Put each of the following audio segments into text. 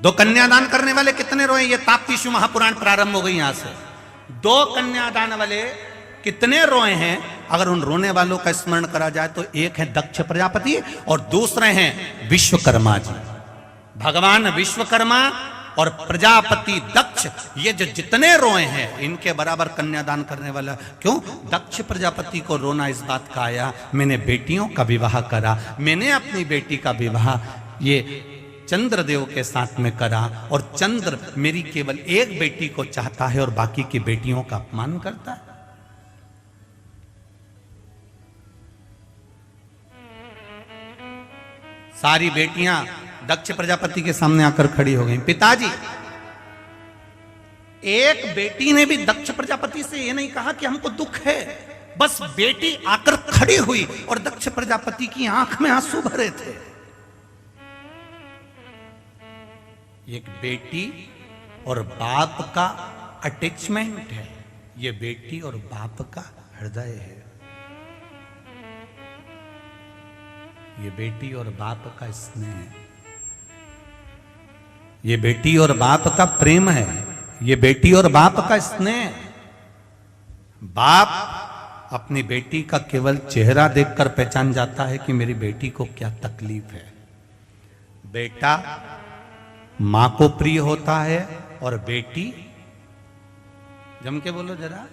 दो कन्यादान करने वाले कितने रोए? ये ताप्तीशु महापुराण प्रारंभ हो गई यहां से। दो कन्यादान वाले कितने रोए हैं? अगर उन रोने वालों का स्मरण करा जाए तो एक है दक्ष प्रजापति और दूसरे हैं विश्वकर्मा जी। भगवान विश्वकर्मा और प्रजापति दक्ष, ये जो जितने रोए हैं इनके बराबर कन्यादान करने वाला। क्यों? दक्ष प्रजापति को रोना इस बात का आया, मैंने बेटियों का विवाह करा, मैंने अपनी बेटी का विवाह ये चंद्रदेव के साथ में करा, और चंद्र मेरी केवल एक बेटी को चाहता है और बाकी की बेटियों का अपमान करता है। सारी बेटियां दक्ष प्रजापति के सामने आकर खड़ी हो गई। पिताजी, एक बेटी ने भी दक्ष प्रजापति से यह नहीं कहा कि हमको दुख है, बस बेटी आकर खड़ी हुई और दक्ष प्रजापति की आंख में आंसू भरे थे। एक बेटी और बाप का अटैचमेंट है, ये बेटी और बाप का हृदय है, ये बेटी और बाप का स्नेह है, ये बेटी और बाप का प्रेम है, ये बेटी और बाप का स्नेह। बाप अपनी बेटी का केवल चेहरा देखकर पहचान जाता है कि मेरी बेटी को क्या तकलीफ है। बेटा मां को प्रिय होता है और बेटी, जम के बोलो जरा,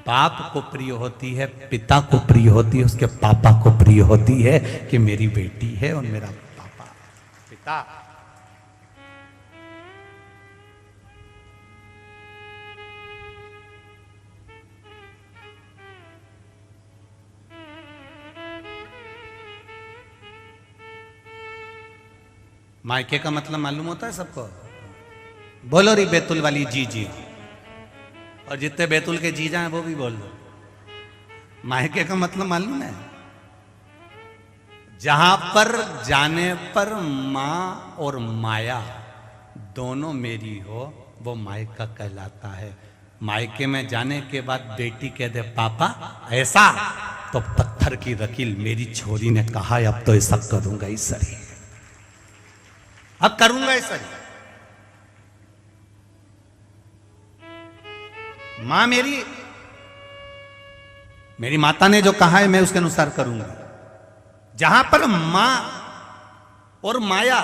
बाप को प्रिय होती है, पिता को प्रिय होती है, उसके पापा को प्रिय होती है कि मेरी बेटी है और मेरा पापा। पिता मायके का मतलब मालूम होता है सबको? बोलो री बैतुल वाली जी जी, और जितने बैतुल के जीजा हैं वो भी बोल दो। मायके का मतलब मालूम है? जहां पर जाने पर मां और माया दोनों मेरी हो वो मायका कहलाता है। मायके में जाने के बाद बेटी कह दे पापा ऐसा, तो पत्थर की रकील मेरी छोरी ने कहा है, अब तो ऐसा करूंगा ही सही, अब करूंगा ही सही। मां मेरी माता ने जो कहा है मैं उसके अनुसार करूंगा। जहां पर मां और माया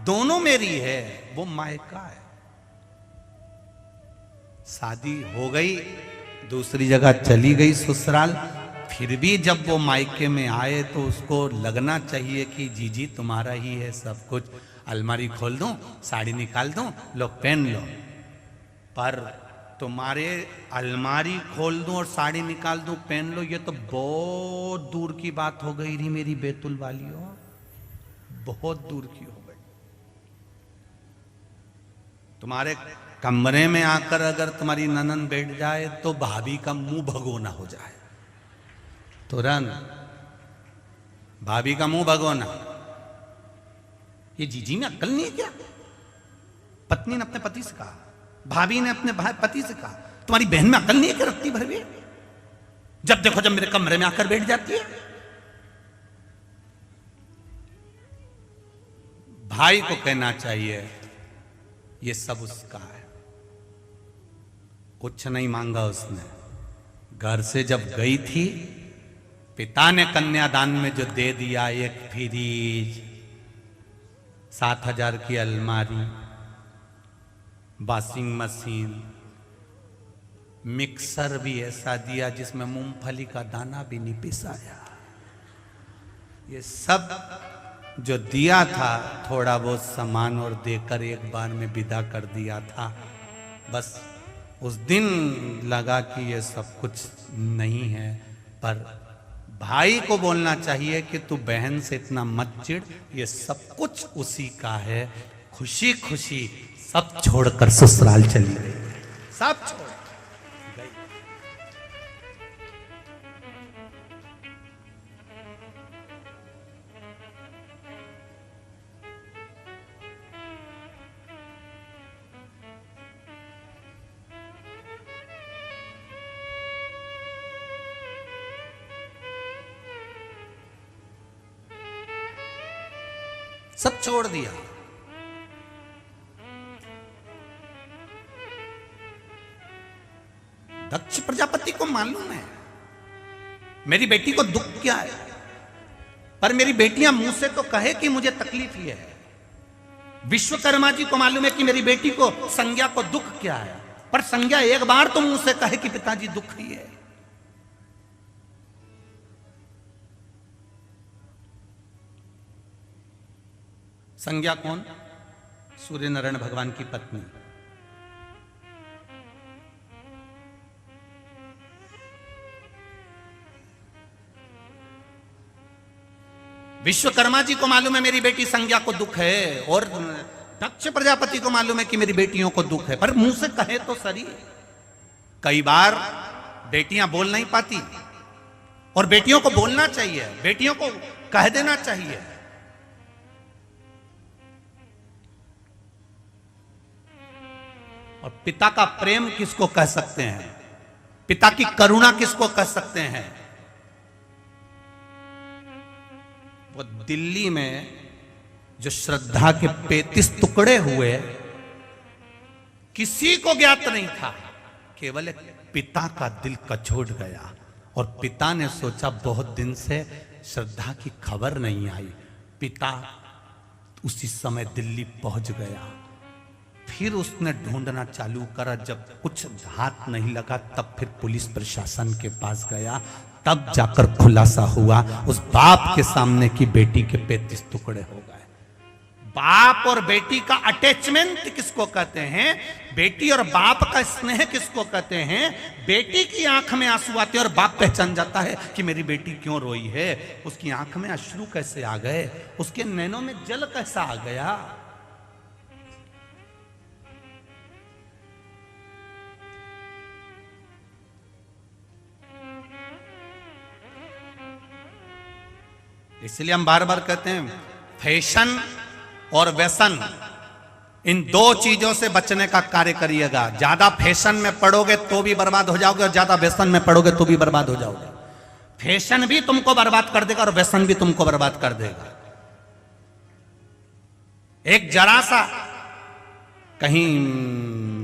दोनों मेरी है वो मायका है। शादी हो गई, दूसरी जगह चली गई ससुराल, फिर भी जब वो मायके में आए तो उसको लगना चाहिए कि जीजी तुम्हारा ही है सब कुछ। अलमारी खोल दूं, साड़ी निकाल दूं, लो पहन लो। पर तुम्हारे अलमारी खोल दूं और साड़ी निकाल दूं, पहन लो, ये तो बहुत दूर की बात हो गई थी मेरी बैतुल वालियों, बहुत दूर की हो गई। तुम्हारे कमरे में आकर अगर तुम्हारी ननन बैठ जाए तो भाभी का मुंह भगोना हो जाए, तुरंत भाभी का मुंह भगोना। ये जीजी में अक्ल नहीं है क्या? पत्नी ने अपने पति से कहा, भाभी ने अपने पति से कहा, तुम्हारी बहन में अक्ल नहीं है क्या? रत्ती भर भी जब देखो जब मेरे कमरे में आकर बैठ जाती है। भाई को कहना चाहिए ये सब उसका है, कुछ नहीं मांगा उसने। घर से जब गई थी, पिता ने कन्यादान में जो दे दिया, एक फ्रिज, 7,000 की अलमारी, वॉशिंग मशीन, मिक्सर भी ऐसा दिया जिसमें मूंगफली का दाना भी नहीं पिसाया। ये सब जो दिया था थोड़ा बहुत सामान और देकर एक बार में विदा कर दिया था। बस उस दिन लगा कि ये सब कुछ नहीं है। पर भाई को बोलना चाहिए कि तू बहन से इतना मत चिढ़, ये सब कुछ उसी का है। खुशी खुशी सब छोड़कर ससुराल चली गई, सब छोड़ गई। सब छोड़ दिया। दक्ष प्रजापति को मालूम है मेरी बेटी को दुख क्या है, पर मेरी बेटियां मुंह से तो कहे कि मुझे तकलीफ ये है। विश्वकर्मा जी को मालूम है कि मेरी बेटी को संज्ञा को दुख क्या है, पर संज्ञा एक बार तो मुंह से कहे कि पिताजी दुख ही है। संज्ञा कौन? सूर्य नारायण भगवान की पत्नी। विश्वकर्मा जी को मालूम है मेरी बेटी संज्ञा को दुख है, और दक्ष प्रजापति को मालूम है कि मेरी बेटियों को दुख है, पर मुंह से कहे तो सही। कई बार बेटियां बोल नहीं पाती, और बेटियों को बोलना चाहिए, बेटियों को कह देना चाहिए। और पिता का प्रेम किसको कह सकते हैं, पिता की करुणा किसको कह सकते हैं? वो दिल्ली में जो श्रद्धा के 35 टुकड़े हुए, किसी को ज्ञात नहीं था, केवल एक पिता का दिल कचोट गया। और पिता ने सोचा बहुत दिन से श्रद्धा की खबर नहीं आई। पिता उसी समय दिल्ली पहुंच गया। फिर उसने ढूंढना चालू करा। जब कुछ हाथ नहीं लगा तब फिर पुलिस प्रशासन के पास गया। तब जाकर खुलासा हुआ उस बाप के सामने की बेटी के 35 टुकड़े हो गए। बाप और बेटी का अटैचमेंट किसको कहते हैं? बेटी और बाप का स्नेह किसको कहते हैं? बेटी की आंख में आंसू आते हैं और बाप पहचान जाता है कि मेरी बेटी क्यों रोई है। उसकी आंख में अश्रु कैसे आ गए, उसके नैनों में जल कैसा आ गया। इसलिए हम बार बार कहते हैं फैशन और व्यसन, इन दो चीजों से बचने का कार्य करिएगा। ज्यादा फैशन में पड़ोगे तो भी बर्बाद हो जाओगे, और ज्यादा व्यसन में पड़ोगे तो भी बर्बाद हो जाओगे। फैशन भी तुमको बर्बाद कर देगा और व्यसन भी तुमको बर्बाद कर देगा। एक जरा सा कहीं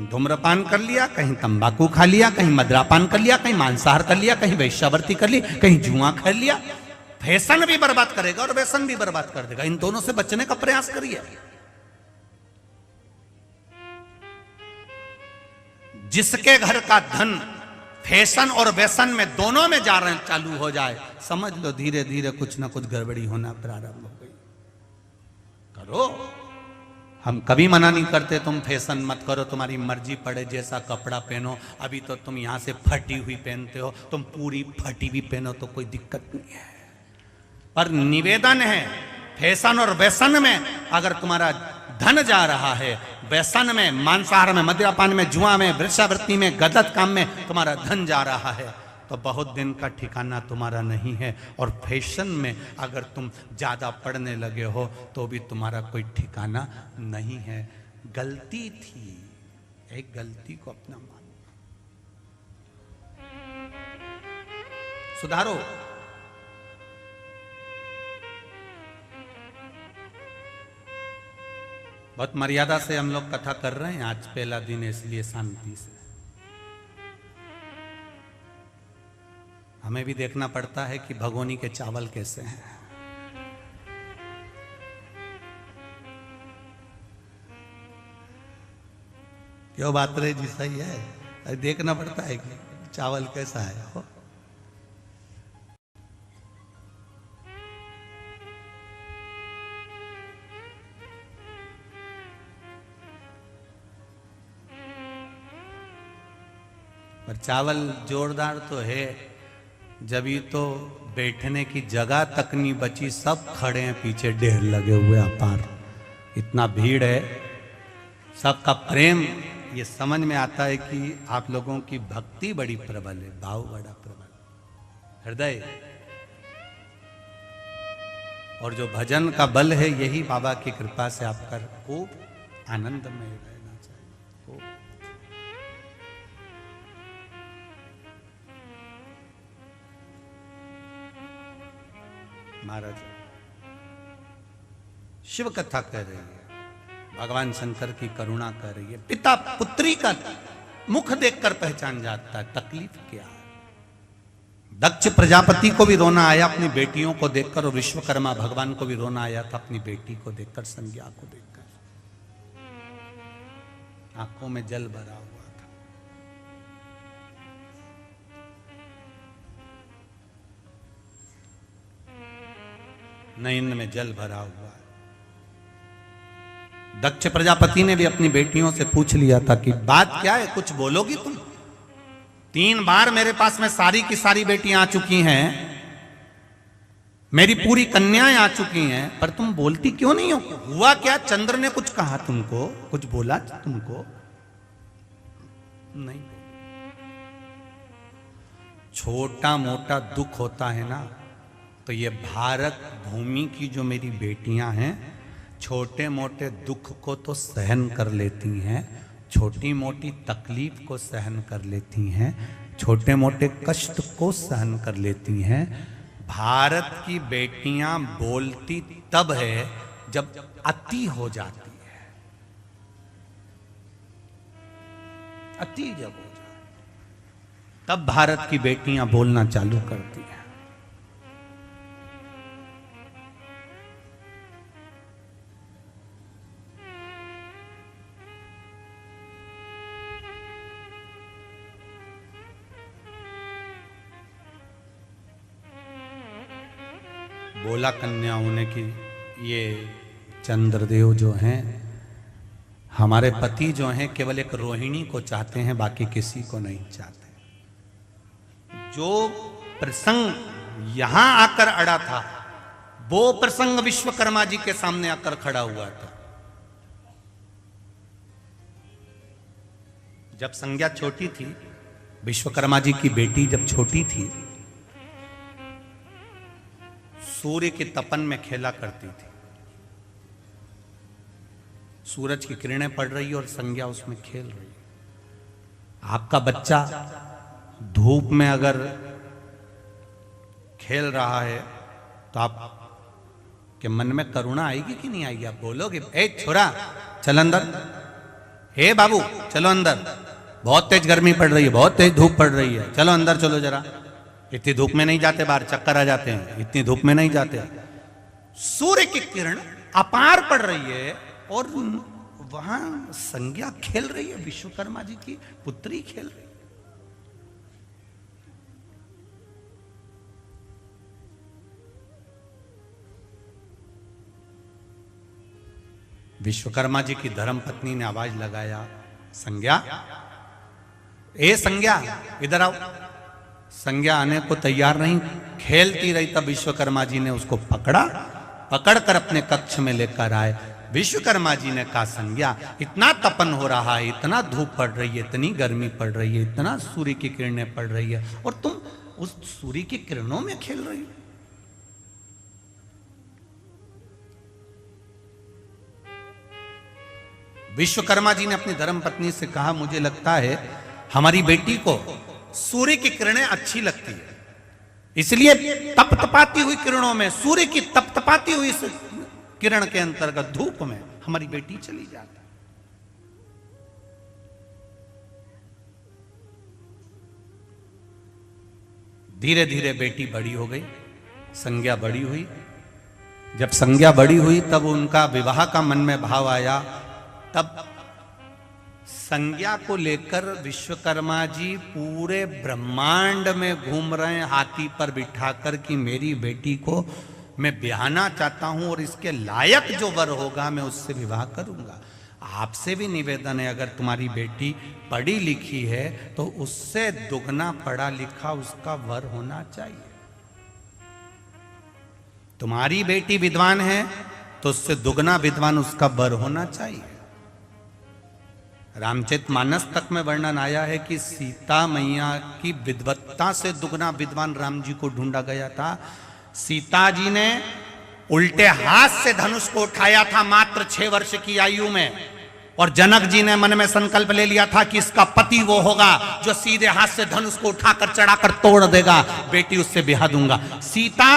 धूम्रपान कर लिया, कहीं तंबाकू खा लिया, कहीं मदिरापान कर लिया, कहीं मांसाहार कर लिया, कहीं वैश्यावृत्ति कर ली, कहीं जुआ खेल लिया, फैशन भी बर्बाद करेगा और व्यसन भी बर्बाद कर देगा। इन दोनों से बचने का प्रयास करिए। जिसके घर का धन फैशन और व्यसन में दोनों में जा रहे चालू हो जाए, समझ लो धीरे धीरे कुछ ना कुछ गड़बड़ी होना प्रारंभ हो गई। करो, हम कभी मना नहीं करते तुम फैशन मत करो, तुम्हारी मर्जी पड़े जैसा कपड़ा पहनो। अभी तो तुम यहां से फटी हुई पहनते हो, तुम पूरी फटी हुई पहनो तो कोई दिक्कत नहीं है। पर निवेदन है, फैशन और व्यसन में अगर तुम्हारा धन जा रहा है, व्यसन में, मांसाहार में, मदिरापान में, जुआ में, वृक्षावृत्ति में, गलत काम में तुम्हारा धन जा रहा है, तो बहुत दिन का ठिकाना तुम्हारा नहीं है। और फैशन में अगर तुम ज्यादा पढ़ने लगे हो तो भी तुम्हारा कोई ठिकाना नहीं है। गलती थी, एक गलती को अपना मानो, सुधारो। बहुत मर्यादा से हम लोग कथा कर रहे हैं, आज पहला दिन है इसलिए शांति से। हमें भी देखना पड़ता है कि भगोनी के चावल कैसे हैं। क्यों बात रहे जी, सही है, देखना पड़ता है कि चावल कैसा है। हो पर चावल जोरदार तो है, जब ये तो बैठने की जगह तक नहीं बची, सब खड़े हैं पीछे, ढेर लगे हुए अपार, इतना भीड़ है, सबका प्रेम। ये समझ में आता है कि आप लोगों की भक्ति बड़ी प्रबल है, भाव बड़ा प्रबल, हृदय। और जो भजन का बल है, यही बाबा की कृपा से आपका खूब आनंदमय रहना चाहिए। खूब महाराज शिव कथा कह रही है, भगवान शंकर की करुणा कर रही है। पिता पुत्री का मुख देखकर पहचान जाता है तकलीफ क्या है। दक्ष प्रजापति को भी रोना आया अपनी बेटियों को देखकर, और विश्वकर्मा भगवान को भी रोना आया था अपनी बेटी को देखकर, संज्ञा को देखकर। आंखों में जल भरा हुआ था। नयन में जल भरा हुआ है। दक्ष प्रजापति ने भी अपनी बेटियों से पूछ लिया था कि बात क्या है, कुछ बोलोगी तुम? 3 बार मेरे पास में सारी की सारी बेटियां आ चुकी हैं, मेरी पूरी कन्याएं आ चुकी हैं, पर तुम बोलती क्यों नहीं हो? हुआ क्या? चंद्र ने कुछ कहा तुमको? कुछ बोला तुमको? नहीं। छोटा मोटा दुख होता है ना, तो ये भारत भूमि की जो मेरी बेटियां हैं, छोटे मोटे दुख को तो सहन कर लेती हैं, छोटी मोटी तकलीफ को सहन कर लेती हैं, छोटे मोटे कष्ट को सहन कर लेती हैं। भारत की बेटियां बोलती तब है जब अति हो जाती है, अति जब हो जाती तब भारत की बेटियां बोलना चालू करती हैं। बोला कन्याओं ने कि ये चंद्रदेव जो हैं, हमारे पति जो हैं केवल एक रोहिणी को चाहते हैं, बाकी किसी को नहीं चाहते। जो प्रसंग यहां आकर अड़ा था, वो प्रसंग विश्वकर्मा जी के सामने आकर खड़ा हुआ था। जब संज्ञा छोटी थी, विश्वकर्मा जी की बेटी जब छोटी थी, सूर्य के तपन में खेला करती थी। सूरज की किरणें पड़ रही और संज्ञा उसमें खेल रही। आपका बच्चा धूप में अगर खेल रहा है तो आप के मन में करुणा आएगी कि नहीं आएगी? आप बोलोगे, ए छोरा चल अंदर, हे बाबू चलो अंदर, बहुत तेज गर्मी पड़ रही है, बहुत तेज धूप पड़ रही है, चलो अंदर चलो जरा। इतनी धूप में नहीं जाते, बाहर चक्कर आ जाते हैं, इतनी धूप में नहीं जाते। सूर्य की किरण अपार पड़ रही है और वहां संज्ञा खेल रही है, विश्वकर्मा जी की पुत्री खेल रही है। विश्वकर्मा जी की धर्मपत्नी ने आवाज लगाया, संज्ञा, ए संज्ञा इधर आओ। संज्ञा आने को तैयार नहीं, खेलती रही। तब विश्वकर्मा जी ने उसको पकड़कर अपने कक्ष में लेकर आए। विश्वकर्मा जी ने कहा, संज्ञा इतना तपन हो रहा है, इतना धूप पड़ रही है, इतनी गर्मी पड़ रही है, इतना सूर्य की किरणें पड़ रही है, और तुम उस सूर्य की किरणों में खेल रही हो। विश्वकर्मा जी ने अपनी धर्मपत्नी से कहा, मुझे लगता है हमारी बेटी को सूर्य की किरणें अच्छी लगती है, इसलिए तपतपाती हुई किरणों में, सूर्य की तपतपाती हुई किरण के अंतर्गत धूप में हमारी बेटी चली जाती। धीरे धीरे बेटी बड़ी हो गई, संज्ञा बड़ी हुई। जब संज्ञा बड़ी हुई तब उनका विवाह का मन में भाव आया। तब संज्ञा को लेकर विश्वकर्मा जी पूरे ब्रह्मांड में घूम रहे हैं हाथी पर बिठाकर कि मेरी बेटी को मैं ब्याहना चाहता हूं और इसके लायक जो वर होगा मैं उससे विवाह करूंगा। आपसे भी निवेदन है, अगर तुम्हारी बेटी पढ़ी लिखी है तो उससे दुगना पढ़ा लिखा उसका वर होना चाहिए। तुम्हारी बेटी विद्वान है तो उससे दुगना विद्वान उसका वर होना चाहिए। रामचरितमानस तक में वर्णन आया है कि सीता मैया की विद्वत्ता से दुगना विद्वान राम जी को ढूंढा गया था। सीता जी ने उल्टे हाथ से धनुष को उठाया था मात्र 6 वर्ष की आयु में, और जनक जी ने मन में संकल्प ले लिया था कि इसका पति वो होगा जो सीधे हाथ से धनुष को उठाकर चढ़ाकर तोड़ देगा, बेटी उससे ब्याह दूंगा। सीता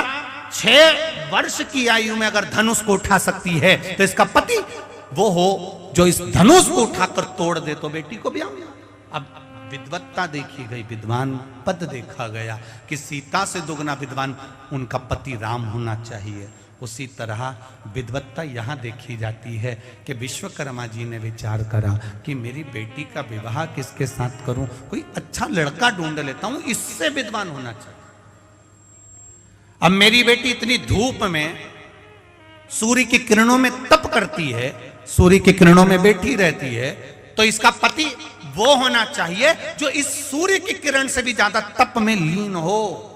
6 वर्ष की आयु में अगर धनुष को उठा सकती है तो इसका पति वो हो जो इस धनुष को उठाकर तोड़ दे, तो बेटी को ब्याह। अब विद्वत्ता देखी गई, विद्वान पद देखा गया कि सीता से दुगना विद्वान उनका पति राम होना चाहिए। उसी तरह विद्वत्ता यहाँ देखी जाती है कि विश्वकर्मा जी ने विचार करा कि मेरी बेटी का विवाह किसके साथ करूं, कोई अच्छा लड़का ढूंढ लेता हूं, इससे विद्वान होना चाहिए। अब मेरी बेटी इतनी धूप में सूर्य की किरणों में तप करती है, सूर्य की किरणों में बैठी रहती है, तो इसका पति वो होना चाहिए जो इस सूर्य की किरण से भी ज्यादा तप में लीन हो।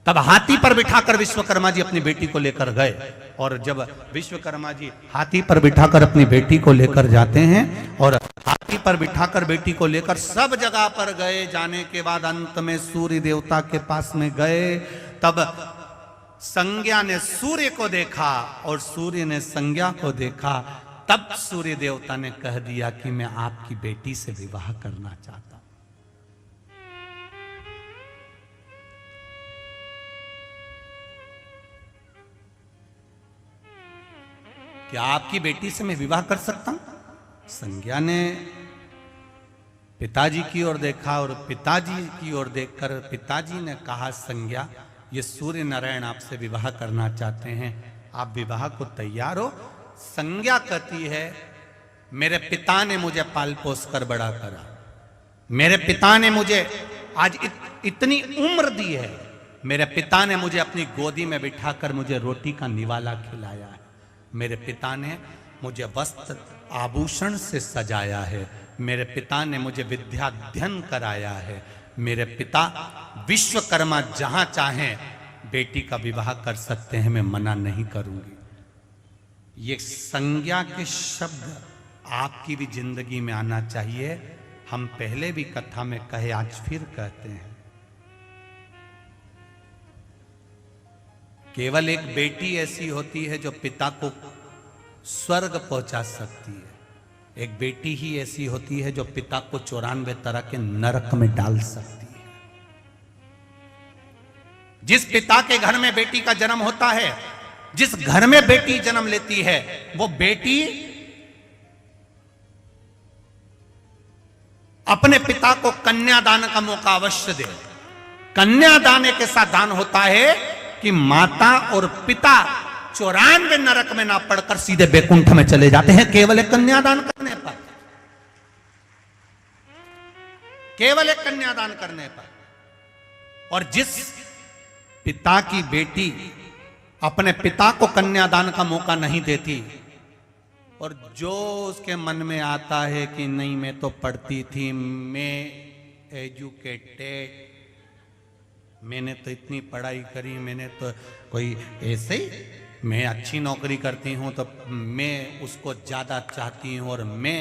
तब हाथी पर बिठाकर विश्वकर्मा जी अपनी बेटी को लेकर गए, और जब विश्वकर्मा जी हाथी पर बिठाकर अपनी बेटी को लेकर जाते हैं और हाथी पर बिठाकर बेटी को लेकर सब जगह पर गए, जाने के बाद अंत में सूर्य देवता के पास में गए, तब संज्ञा ने सूर्य को देखा और सूर्य ने संज्ञा को देखा। तब सूर्य देवता ने कह दिया कि मैं आपकी बेटी से विवाह करना चाहता हूं। क्या आपकी बेटी से मैं विवाह कर सकता हूं? संज्ञा ने पिताजी की ओर देखा और पिताजी की ओर देखकर पिताजी ने कहा, संज्ञा ये सूर्य नारायण आपसे विवाह करना चाहते हैं, आप विवाह को तैयार हो? संज्ञा कहती है, मेरे पिता ने मुझे पाल पोस कर बड़ा करा, मेरे पिता ने मुझे आज इतनी उम्र दी है, मेरे पिता ने मुझे अपनी गोदी में बिठाकर मुझे रोटी का निवाला खिलाया है, मेरे पिता ने मुझे वस्त्र आभूषण से सजाया है, मेरे पिता ने मुझे विद्याध्ययन कराया है, मेरे पिता विश्वकर्मा जहां चाहें बेटी का विवाह कर सकते हैं, मैं मना नहीं करूंगी। ये संज्ञा के शब्द आपकी भी जिंदगी में आना चाहिए। हम पहले भी कथा में कहे, आज फिर कहते हैं, केवल एक बेटी ऐसी होती है जो पिता को स्वर्ग पहुंचा सकती है, एक बेटी ही ऐसी होती है जो पिता को 94 तरह के नरक में डाल सकती है। जिस पिता के घर में बेटी का जन्म होता है, जिस घर में बेटी जन्म लेती है, वो बेटी अपने पिता को कन्यादान का मौका अवश्य दे। कन्यादान एक ऐसा दान होता है कि माता और पिता 94 नरक में ना पड़कर सीधे बैकुंठ में चले जाते हैं, केवल एक कन्यादान करने पर, केवल एक कन्यादान करने पर। और जिस पिता की बेटी अपने पिता को कन्यादान का मौका नहीं देती और जो उसके मन में आता है कि नहीं मैं तो पढ़ती थी, मैं एजुकेटेड, मैंने तो इतनी पढ़ाई करी, मैंने तो कोई ऐसे ही, मैं अच्छी नौकरी करती हूँ तो मैं उसको ज़्यादा चाहती हूँ और मैं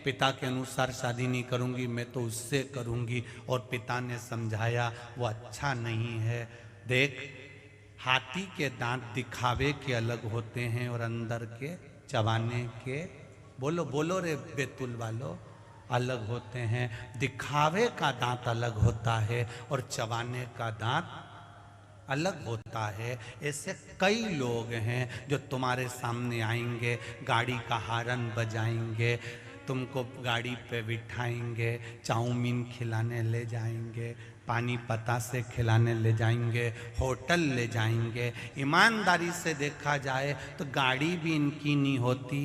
पिता के अनुसार शादी नहीं करूँगी, मैं तो उससे करूँगी। और पिता ने समझाया वो अच्छा नहीं है। देख, हाथी के दांत दिखावे के अलग होते हैं और अंदर के चबाने के, बोलो बोलो रे बैतूल वालों, अलग होते हैं। दिखावे का दांत अलग होता है और चबाने का दांत अलग होता है। ऐसे कई लोग हैं जो तुम्हारे सामने आएंगे, गाड़ी का हारन बजाएंगे, तुमको गाड़ी पे बिठाएंगे, चाउमीन खिलाने ले जाएंगे, पानी पता से खिलाने ले जाएंगे, होटल ले जाएंगे। ईमानदारी से देखा जाए तो गाड़ी भी इनकी नहीं होती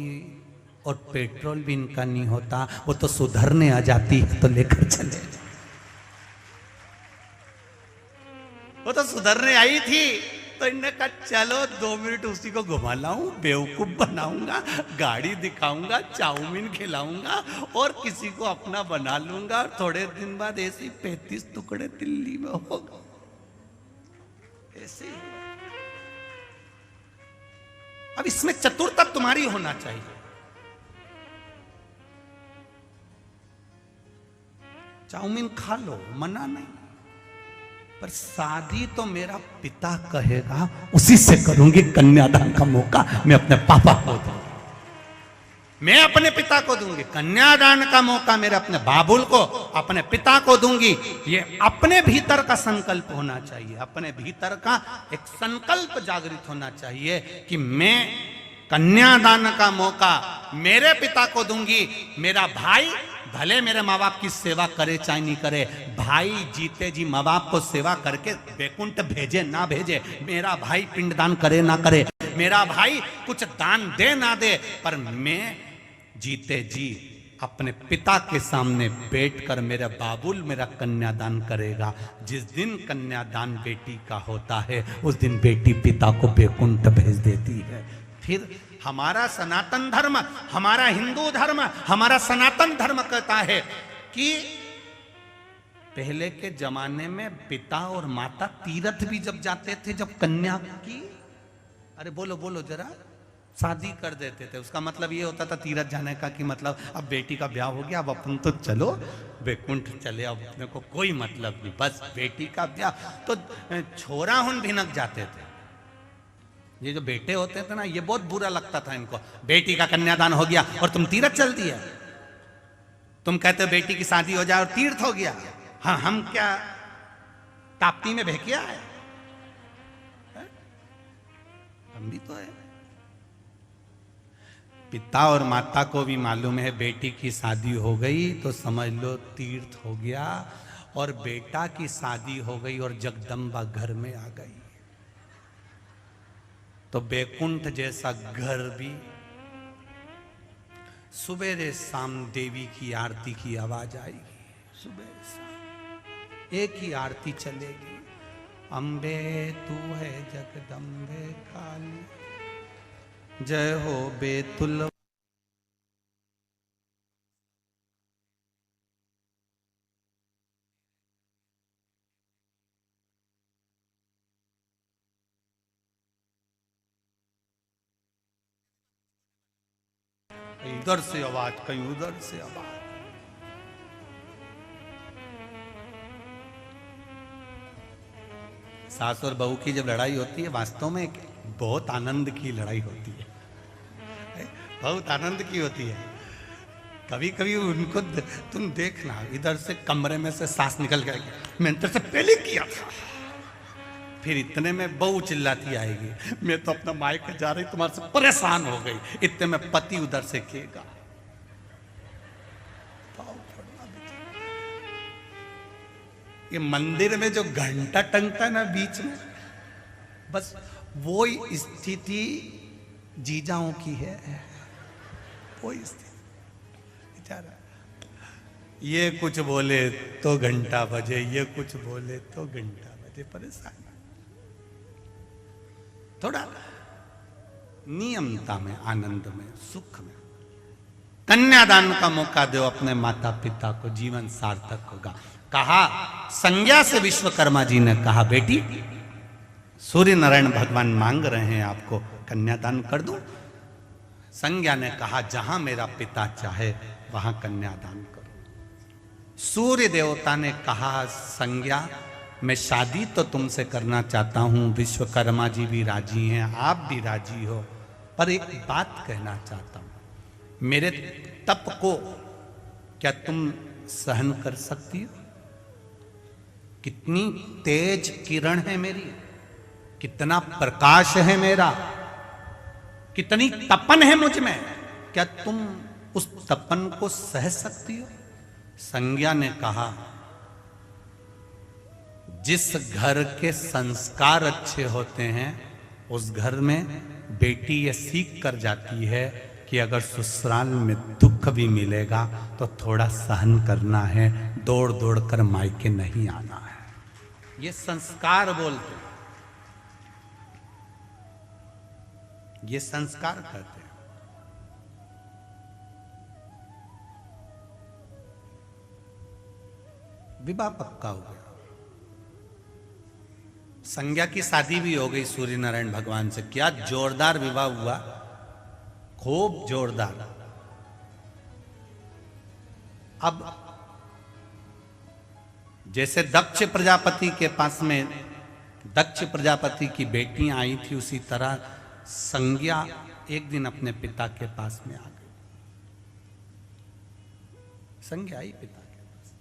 और पेट्रोल भी इनका नहीं होता, वो तो सुधरने आ जाती है तो लेकर चले। वो तो सुधरने आई थी तो इन्होंने कहा चलो 2 मिनट उसी को घुमा लाऊं, बेवकूफ बनाऊंगा, गाड़ी दिखाऊंगा, चाउमीन खिलाऊंगा और किसी को अपना बना लूंगा। थोड़े दिन बाद ऐसे 35 टुकड़े दिल्ली में होगा। ऐसे अब इसमें चतुरता तुम्हारी होना चाहिए। चाउमीन खा लो, मना नहीं, पर शादी तो मेरा पिता कहेगा उसी से करूंगी। कन्यादान का मौका मैं अपने पापा को दूंगी, मैं अपने पिता को दूंगी। कन्यादान का मौका मेरे अपने बाबुल को, अपने पिता को दूंगी। ये अपने भीतर का संकल्प होना चाहिए, अपने भीतर का एक संकल्प जागृत होना चाहिए कि मैं कन्यादान का मौका मेरे पिता को दूंगी। मेरा भाई भले मेरे माँ बाप की सेवा करे चाहे नहीं करे, भाई जीते जी माँ बाप को सेवा करके बैकुंठ भेजे ना भेजे, मेरा भाई पिंडदान करे ना करे, मेरा भाई कुछ दान दे ना दे, पर मैं जीते जी अपने पिता के सामने बैठकर मेरा बाबुल मेरा कन्यादान करेगा। जिस दिन कन्यादान बेटी का होता है उस दिन बेटी पिता को बैकुंठ भेज देती है। फिर हमारा सनातन धर्म, हमारा हिंदू धर्म, हमारा सनातन धर्म कहता है कि पहले के जमाने में पिता और माता तीर्थ भी जब जाते थे, जब कन्या की, अरे बोलो बोलो जरा, शादी कर देते थे, उसका मतलब ये होता था तीर्थ जाने का कि मतलब अब बेटी का ब्याह हो गया, अब अपन तो चलो बैकुंठ चले, अब अपने को कोई मतलब नहीं, बस बेटी का ब्याह। तो छोरा हुन भिनक जाते थे। ये जो बेटे होते थे ना, ये बहुत बुरा लगता था इनको, बेटी का कन्यादान हो गया और तुम तीर्थ चल दिया, तुम कहते हो बेटी की शादी हो जाए और तीर्थ हो गया। हाँ, हम क्या ताप्ती में भेकिया है? हम भी तो है। पिता और माता को भी मालूम है बेटी की शादी हो गई तो समझ लो तीर्थ हो गया, और बेटा की शादी हो गई और जगदम्बा घर में आ गई तो बैकुंठ जैसा घर भी सुबह शाम देवी की आरती की आवाज आएगी, सुबह शाम एक ही आरती चलेगी, अम्बे तू है जगदम्बे काली, जय हो बेतुल। इधर से आवाज, कहीं उधर से आवाज। सास और बहू की जब लड़ाई होती है वास्तव में बहुत आनंद की लड़ाई होती है, बहुत आनंद की होती है। कभी कभी उनको तुम देखना, इधर से कमरे में से सास निकल गई, मैंने तेरे से पहले किया था, फिर इतने में बहू चिल्लाती आएगी, मैं तो अपना मायके जा रही तुम्हारे से परेशान हो गई, इतने में पति उधर से कहेगा। ये मंदिर में जो घंटा टंगता है ना बीच में, बस वो स्थिति जीजाओं की है, वो स्थिति। बेचारा ये कुछ बोले तो घंटा बजे, ये कुछ बोले तो घंटा बजे, परेशान। थोड़ा नियमता में, आनंद में, सुख में कन्यादान का मौका दो अपने माता पिता को, जीवन सार्थक होगा। कहा संज्ञा से विश्वकर्मा जी ने कहा, बेटी सूर्य नारायण भगवान मांग रहे हैं आपको कन्यादान कर दूं। संज्ञा ने कहा जहां मेरा पिता चाहे वहां कन्यादान करो। सूर्य देवता ने कहा संज्ञा मैं शादी तो तुमसे करना चाहता हूं, विश्वकर्मा जी भी राजी हैं, आप भी राजी हो, पर एक बात कहना चाहता हूं, मेरे तप को क्या तुम सहन कर सकती हो? कितनी तेज किरण है मेरी, कितना प्रकाश है मेरा, कितनी तपन है मुझ में, क्या तुम उस तपन को सह सकती हो? संज्ञा ने कहा जिस घर के संस्कार अच्छे होते हैं उस घर में बेटी ये सीख कर जाती है कि अगर ससुराल में दुख भी मिलेगा तो थोड़ा सहन करना है, दौड़ दौड़ कर मायके नहीं आना है। ये संस्कार बोलते हैं, ये संस्कार कहते हैं। विवाह पक्का हो गया, संज्ञा की शादी भी हो गई सूर्य नारायण भगवान से। क्या जोरदार विवाह हुआ, खूब जोरदार। अब जैसे दक्ष प्रजापति के पास में दक्ष प्रजापति की बेटियां आई थी, उसी तरह संज्ञा एक दिन अपने पिता के पास में आ गई। संज्ञा आई पिता के पास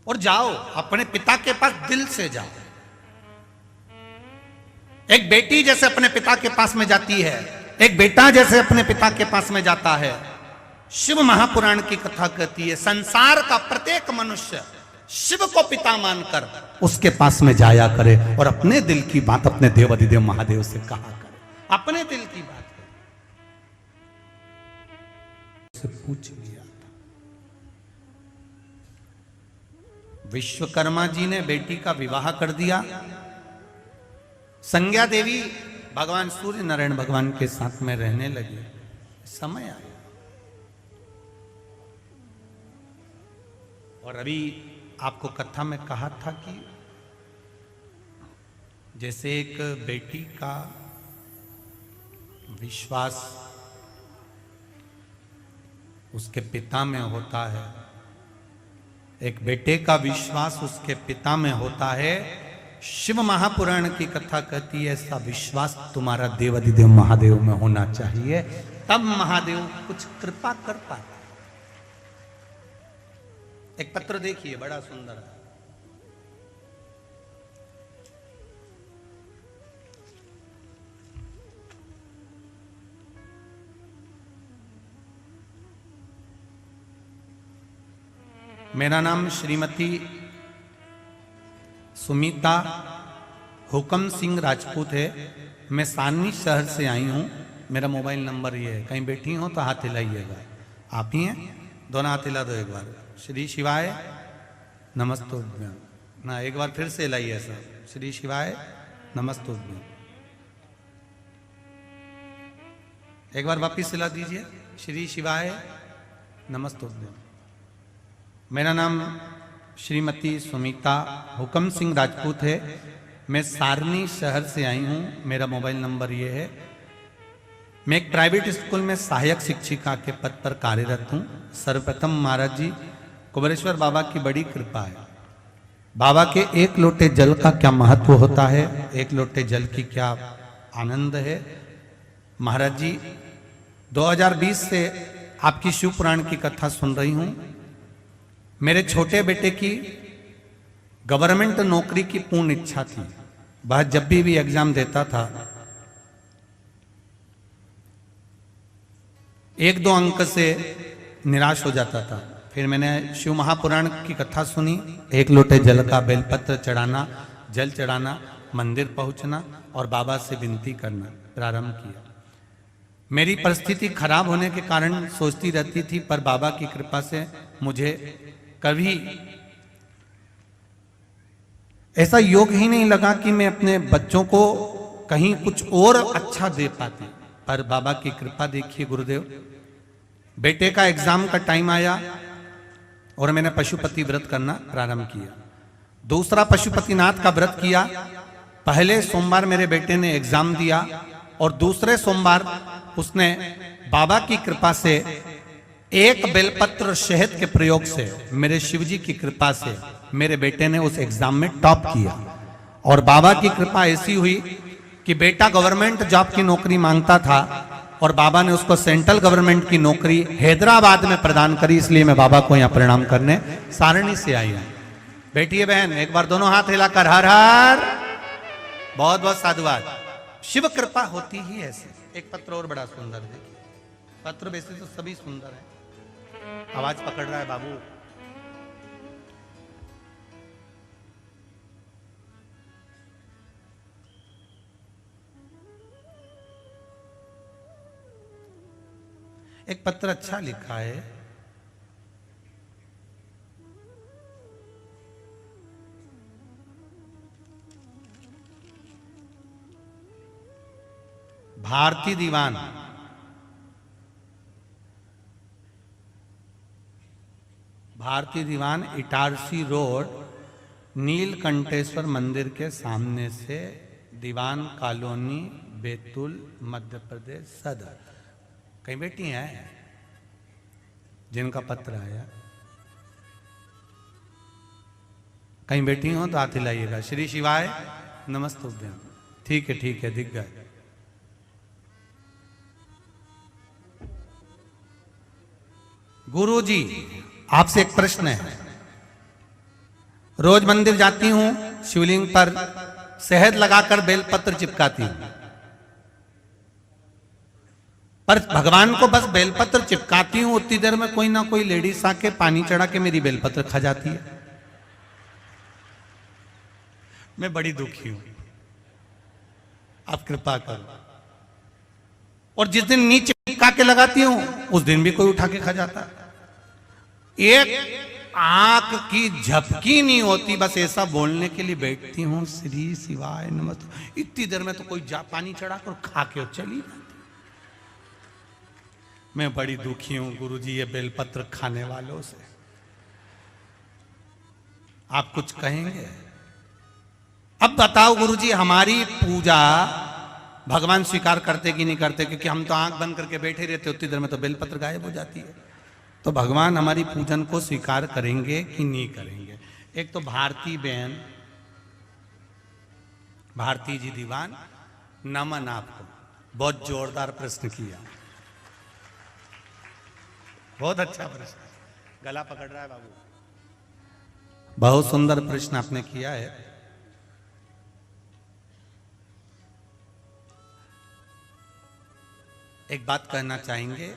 और जाओ अपने पिता के पास दिल से जाओ। एक बेटी जैसे अपने पिता के पास में जाती है एक बेटा जैसे अपने पिता के पास में जाता है, शिव महापुराण की कथा कहती है संसार का प्रत्येक मनुष्य शिव को पिता मानकर उसके पास में जाया करे और अपने दिल की बात अपने देवाधिदेव महादेव से कहा करे, अपने दिल की बात से पूछ लिया था। विश्वकर्मा जी ने बेटी का विवाह कर दिया। संज्ञा देवी भगवान सूर्य नारायण भगवान के साथ में रहने लगी। समय आया और अभी आपको कथा में कहा था कि जैसे एक बेटी का विश्वास उसके पिता में होता है, एक बेटे का विश्वास उसके पिता में होता है, शिव महापुराण की कथा कहती है ऐसा विश्वास तुम्हारा देवाधिदेव महादेव में होना चाहिए, तब महादेव कुछ कृपा कर पाते। एक पत्र देखिए, बड़ा सुंदर है। मेरा नाम श्रीमती सुमिता हुकम सिंह राजपूत है। मैं सारनी शहर से आई हूँ। मेरा मोबाइल नंबर ये है, कहीं बैठी हो तो हाथ हिलाइएगा। आप ही हैं? दोनों हाथ हिला दो एक बार। श्री शिवाय नमस्तुभ्यं। ना एक बार फिर से हिलाइए सर। श्री शिवाय नमस्तुभ्यं। एक बार वापिस हिला दीजिए। श्री शिवाय नमस्तुभ्यं। मेरा नाम श्रीमती सुमिता हुकम सिंह राजपूत है। मैं सारनी शहर से आई हूँ। मेरा मोबाइल नंबर ये है। मैं एक प्राइवेट स्कूल में सहायक शिक्षिका के पद पर कार्यरत हूँ। सर्वप्रथम महाराज जी कुबेरेश्वर बाबा की बड़ी कृपा है। बाबा के एक लोटे जल का क्या महत्व होता है, एक लोटे जल की क्या आनंद है। महाराज जी 2020 से आपकी शिव पुराण की कथा सुन रही हूँ। मेरे छोटे बेटे की गवर्नमेंट नौकरी की पूर्ण इच्छा थी। वह जब भी एग्जाम देता था 1-2 अंक से निराश हो जाता था। फिर मैंने शिव महापुराण की कथा सुनी। एक लोटे जल का बेलपत्र चढ़ाना, जल चढ़ाना, मंदिर पहुंचना और बाबा से विनती करना प्रारंभ किया। मेरी परिस्थिति खराब होने के कारण सोचती रहती थी, पर बाबा की कृपा से मुझे कभी ऐसा योग ही नहीं लगा कि मैं अपने बच्चों को कहीं कुछ और अच्छा दे पाती। पर बाबा की कृपा देखिए गुरुदेव। बेटे का एग्जाम का टाइम आया और मैंने पशुपति व्रत करना प्रारंभ किया। दूसरा पशुपतिनाथ का व्रत किया। पहले सोमवार मेरे बेटे ने एग्जाम दिया और दूसरे सोमवार उसने बाबा की कृपा से एक बेलपत्र शहद के प्रयोग से, मेरे शिवजी की कृपा से मेरे बेटे ने उस एग्जाम में टॉप किया। और बाबा की कृपा ऐसी हुई कि बेटा गवर्नमेंट जॉब की नौकरी मांगता था और बाबा ने उसको सेंट्रल गवर्नमेंट की नौकरी हैदराबाद में प्रदान करी। इसलिए मैं बाबा को यहाँ प्रणाम करने सारणी से आई हूँ। बैठिए बहन, एक बार दोनों हाथ हिलाकर हर हर। बहुत बहुत साधुवाद। शिव कृपा होती ही ऐसे। एक पत्र और बड़ा सुंदर है। पत्र वैसे तो सभी सुंदर है। आवाज पकड़ रहा है बाबू। एक पत्र अच्छा लिखा है। भारती दीवान इटारसी रोड नीलकंठेश्वर मंदिर के सामने से दीवान कॉलोनी बैतूल मध्य प्रदेश सदर। कहीं बेटी हैं जिनका पत्र आया? कहीं बेटी हो तो हाथ हिलाइएगा। श्री शिवाय नमस्तुभ्यं। ठीक है दिख गए। गुरु जी आपसे एक प्रश्न है। रोज मंदिर जाती हूं, शिवलिंग पर शहद लगाकर बेलपत्र चिपकाती हूं। पर भगवान को बस बेलपत्र चिपकाती हूं, उतनी देर में कोई ना कोई लेडीज आके पानी चढ़ा के मेरी बेलपत्र खा जाती है। मैं बड़ी दुखी हूं, आप कृपा करो। और जिस दिन नीचे चिपका के लगाती हूं उस दिन भी कोई उठा के खा जाता है। एक आंख की झपकी नहीं होती, बस ऐसा बोलने के लिए बैठती हूं श्री शिवाय नमः, इतनी देर में तो कोई पानी चढ़ा कर खा के और चली जाती। मैं बड़ी दुखी हूं गुरुजी ये बेलपत्र खाने वालों से। आप कुछ कहेंगे? अब बताओ गुरुजी हमारी पूजा भगवान स्वीकार करते कि नहीं करते? क्योंकि हम तो आंख बंद करके बैठे रहते, उतनी देर में तो बेलपत्र गायब हो जाती है। तो भगवान हमारी पूजन को स्वीकार करेंगे कि नहीं करेंगे? एक तो भारती बहन, भारती जी दीवान, नमन आपको, बहुत जोरदार प्रश्न किया, बहुत अच्छा प्रश्न, गला पकड़ रहा है बाबू, बहुत सुंदर प्रश्न आपने किया है। एक बात कहना चाहेंगे,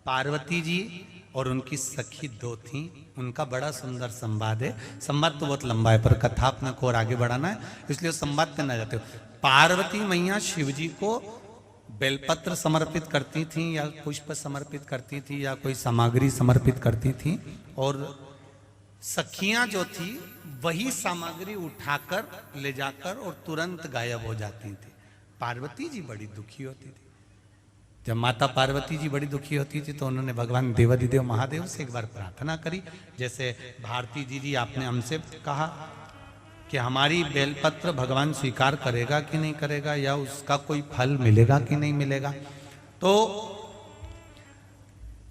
पार्वती जी और उनकी सखी दो थी, उनका बड़ा सुंदर संवाद है। संवाद तो बहुत लंबा है पर कथा अपने को और आगे बढ़ाना है, इसलिए संवाद करना चाहते हो। पार्वती मैया शिव जी को बेलपत्र समर्पित करती थी या पुष्प समर्पित करती थी या कोई सामग्री समर्पित करती थी, और सखियां जो थी वही सामग्री उठाकर ले जाकर और तुरंत गायब हो जाती थी। पार्वती जी बड़ी दुखी होती थी। जब माता पार्वती जी बड़ी दुखी होती थी तो उन्होंने भगवान देवाधिदेव महादेव से एक बार प्रार्थना करी, जैसे भारती जी आपने हमसे कहा कि हमारी बेलपत्र भगवान स्वीकार करेगा कि नहीं करेगा, या उसका कोई फल मिलेगा कि नहीं मिलेगा। तो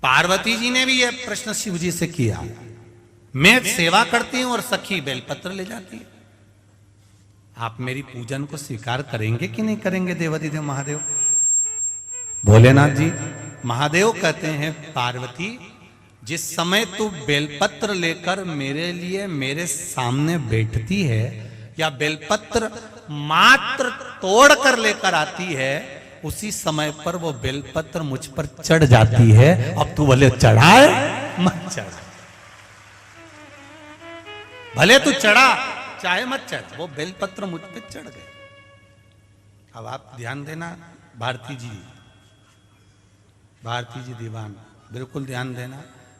पार्वती जी ने भी यह प्रश्न शिव जी से किया। मैं सेवा करती हूं और सखी बेलपत्र ले जाती है, आप मेरी पूजन को स्वीकार करेंगे कि नहीं करेंगे देवाधिदेव महादेव? भोलेनाथ जी महादेव कहते हैं, पार्वती जिस समय तू बेलपत्र लेकर मेरे लिए मेरे सामने बैठती है या बेलपत्र मात्र तोड़ कर लेकर आती है, उसी समय पर वो बेलपत्र मुझ पर चढ़ जाती है। अब तू भले चढ़ाए मत चढ़, भले तू चढ़ा चाहे मत चढ़, वो बेलपत्र मुझ पे चढ़ गए। अब आप ध्यान देना, भारती जी दीवान, बिल्कुल ध्यान देना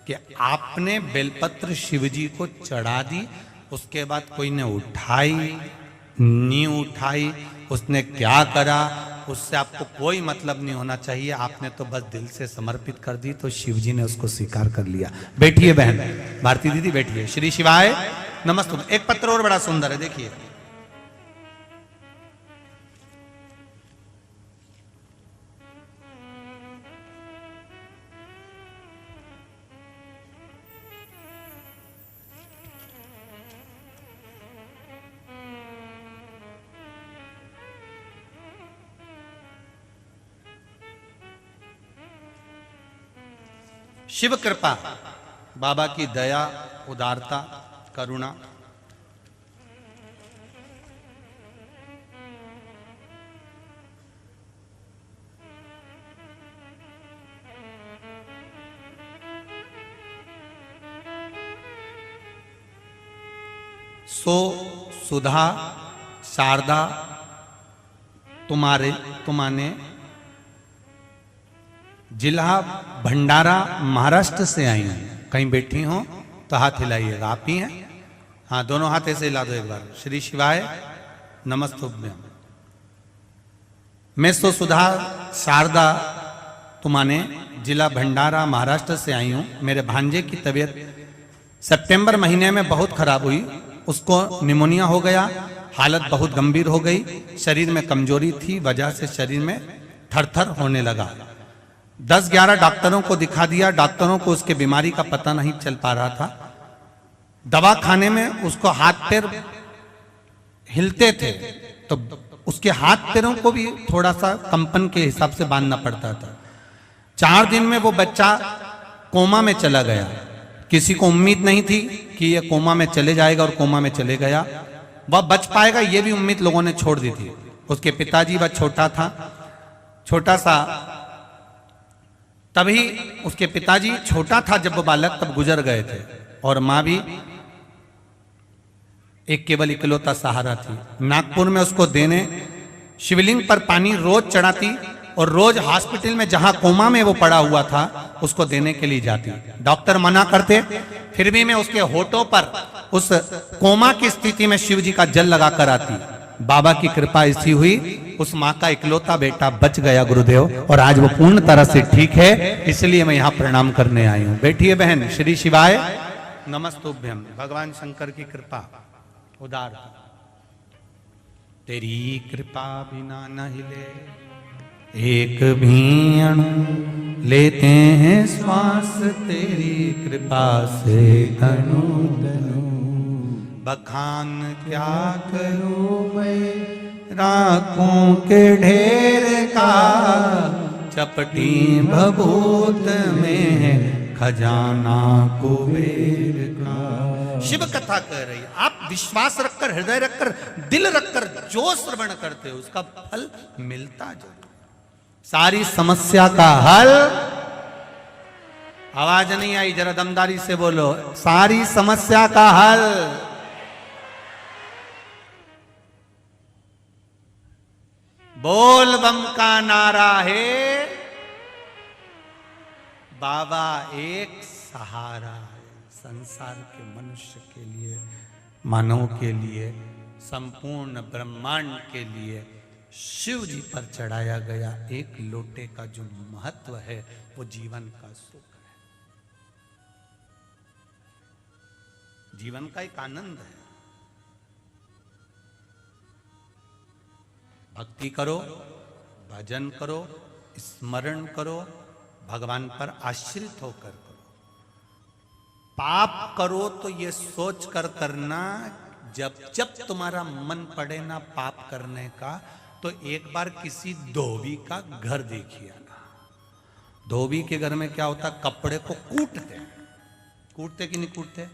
कि आपने बेलपत्र शिव जी को चढ़ा दी, उसके बाद कोई ने उठाई नहीं उठाई, उसने क्या करा उससे आपको कोई मतलब नहीं होना चाहिए। आपने तो बस दिल से समर्पित कर दी, तो शिव जी ने उसको स्वीकार कर लिया। बैठिए बहन भारती दीदी, बैठिए। श्री शिवाय नमस्ते। एक पत्र और बड़ा सुंदर है, देखिए। शिव कृपा, बाबा की दया, उदारता, करुणा, सो सुधा शारदा तुम्हारे जिला भंडारा महाराष्ट्र से आई हूं। कहीं बैठी हो तो हाथ हिलाइएगा, आप ही हैं? हाँ, दोनों हाथ ऐसे हिला दो एक बार। श्री शिवाय नमस्तुभ्यम। मैं सो सुधा शारदा तुम्हारे जिला भंडारा महाराष्ट्र से आई हूं। मेरे भांजे की तबीयत सितंबर महीने में बहुत खराब हुई, उसको निमोनिया हो गया, हालत बहुत गंभीर हो गई, शरीर में कमजोरी थी, वजह से शरीर में थरथर होने लगा। 10-11 डॉक्टरों को दिखा दिया, डॉक्टरों को उसके बीमारी का पता नहीं चल पा रहा था। दवा खाने में उसको हाथ पैर हिलते थे तो उसके हाथ पैरों को भी थोड़ा सा कंपन के हिसाब से बांधना पड़ता था। 4 दिन में वो बच्चा कोमा में चला गया। किसी को उम्मीद नहीं थी कि ये कोमा में चले जाएगा, और कोमा में चले गया। वह बच पाएगा ये भी उम्मीद लोगों ने छोड़ दी थी। उसके पिताजी वह छोटा था, छोटा सा तभी उसके पिताजी छोटा था जब वो बालक तब गुजर गए थे, और माँ भी एक केवल इकलौता सहारा थी। नागपुर में उसको देने शिवलिंग पर पानी रोज चढ़ाती और रोज हॉस्पिटल में जहां कोमा में वो पड़ा हुआ था उसको देने के लिए जाती। डॉक्टर मना करते, फिर भी मैं उसके होठों पर उस कोमा की स्थिति में शिव जी का जल लगा कर आती। बाबा की कृपा ऐसी हुई, उस माँ का इकलौता बेटा बच गया गुरुदेव, और आज वो पूर्ण तरह से ठीक है, इसलिए मैं यहाँ प्रणाम करने आई हूँ। बैठिए बहन। श्री शिवाय नमस्तुभ्यम। भगवान शंकर की कृपा उदार, तेरी कृपा बिना न हिले एक भी अणु, लेते हैं श्वास तेरी कृपा से तनु तनु। बखान क्या करूं मैं राखों के ढेर का, चपटी भभूत में है खजाना कुबेर का। शिव कथा कह रही, आप विश्वास रखकर, हृदय रखकर, दिल रखकर जो श्रवण करते हो उसका फल मिलता जरूर। सारी समस्या का हल, आवाज नहीं आई, जरा दमदारी से बोलो, सारी समस्या का हल बोल बम का नारा है। बाबा एक सहारा है संसार के मनुष्य के लिए, मानव के लिए, संपूर्ण ब्रह्मांड के लिए। शिव जी पर चढ़ाया गया एक लोटे का जो महत्व है वो जीवन का सुख है, जीवन का एक आनंद है। भक्ति करो, भजन करो, स्मरण करो, भगवान पर आश्रित होकर करो। पाप करो तो ये सोच कर करना, जब जब तुम्हारा मन पड़े ना पाप करने का, तो एक बार किसी धोबी का घर देखिए ना। धोबी के घर में क्या होता, कपड़े को कूटते हैं, कूटते कि नहीं कूटते।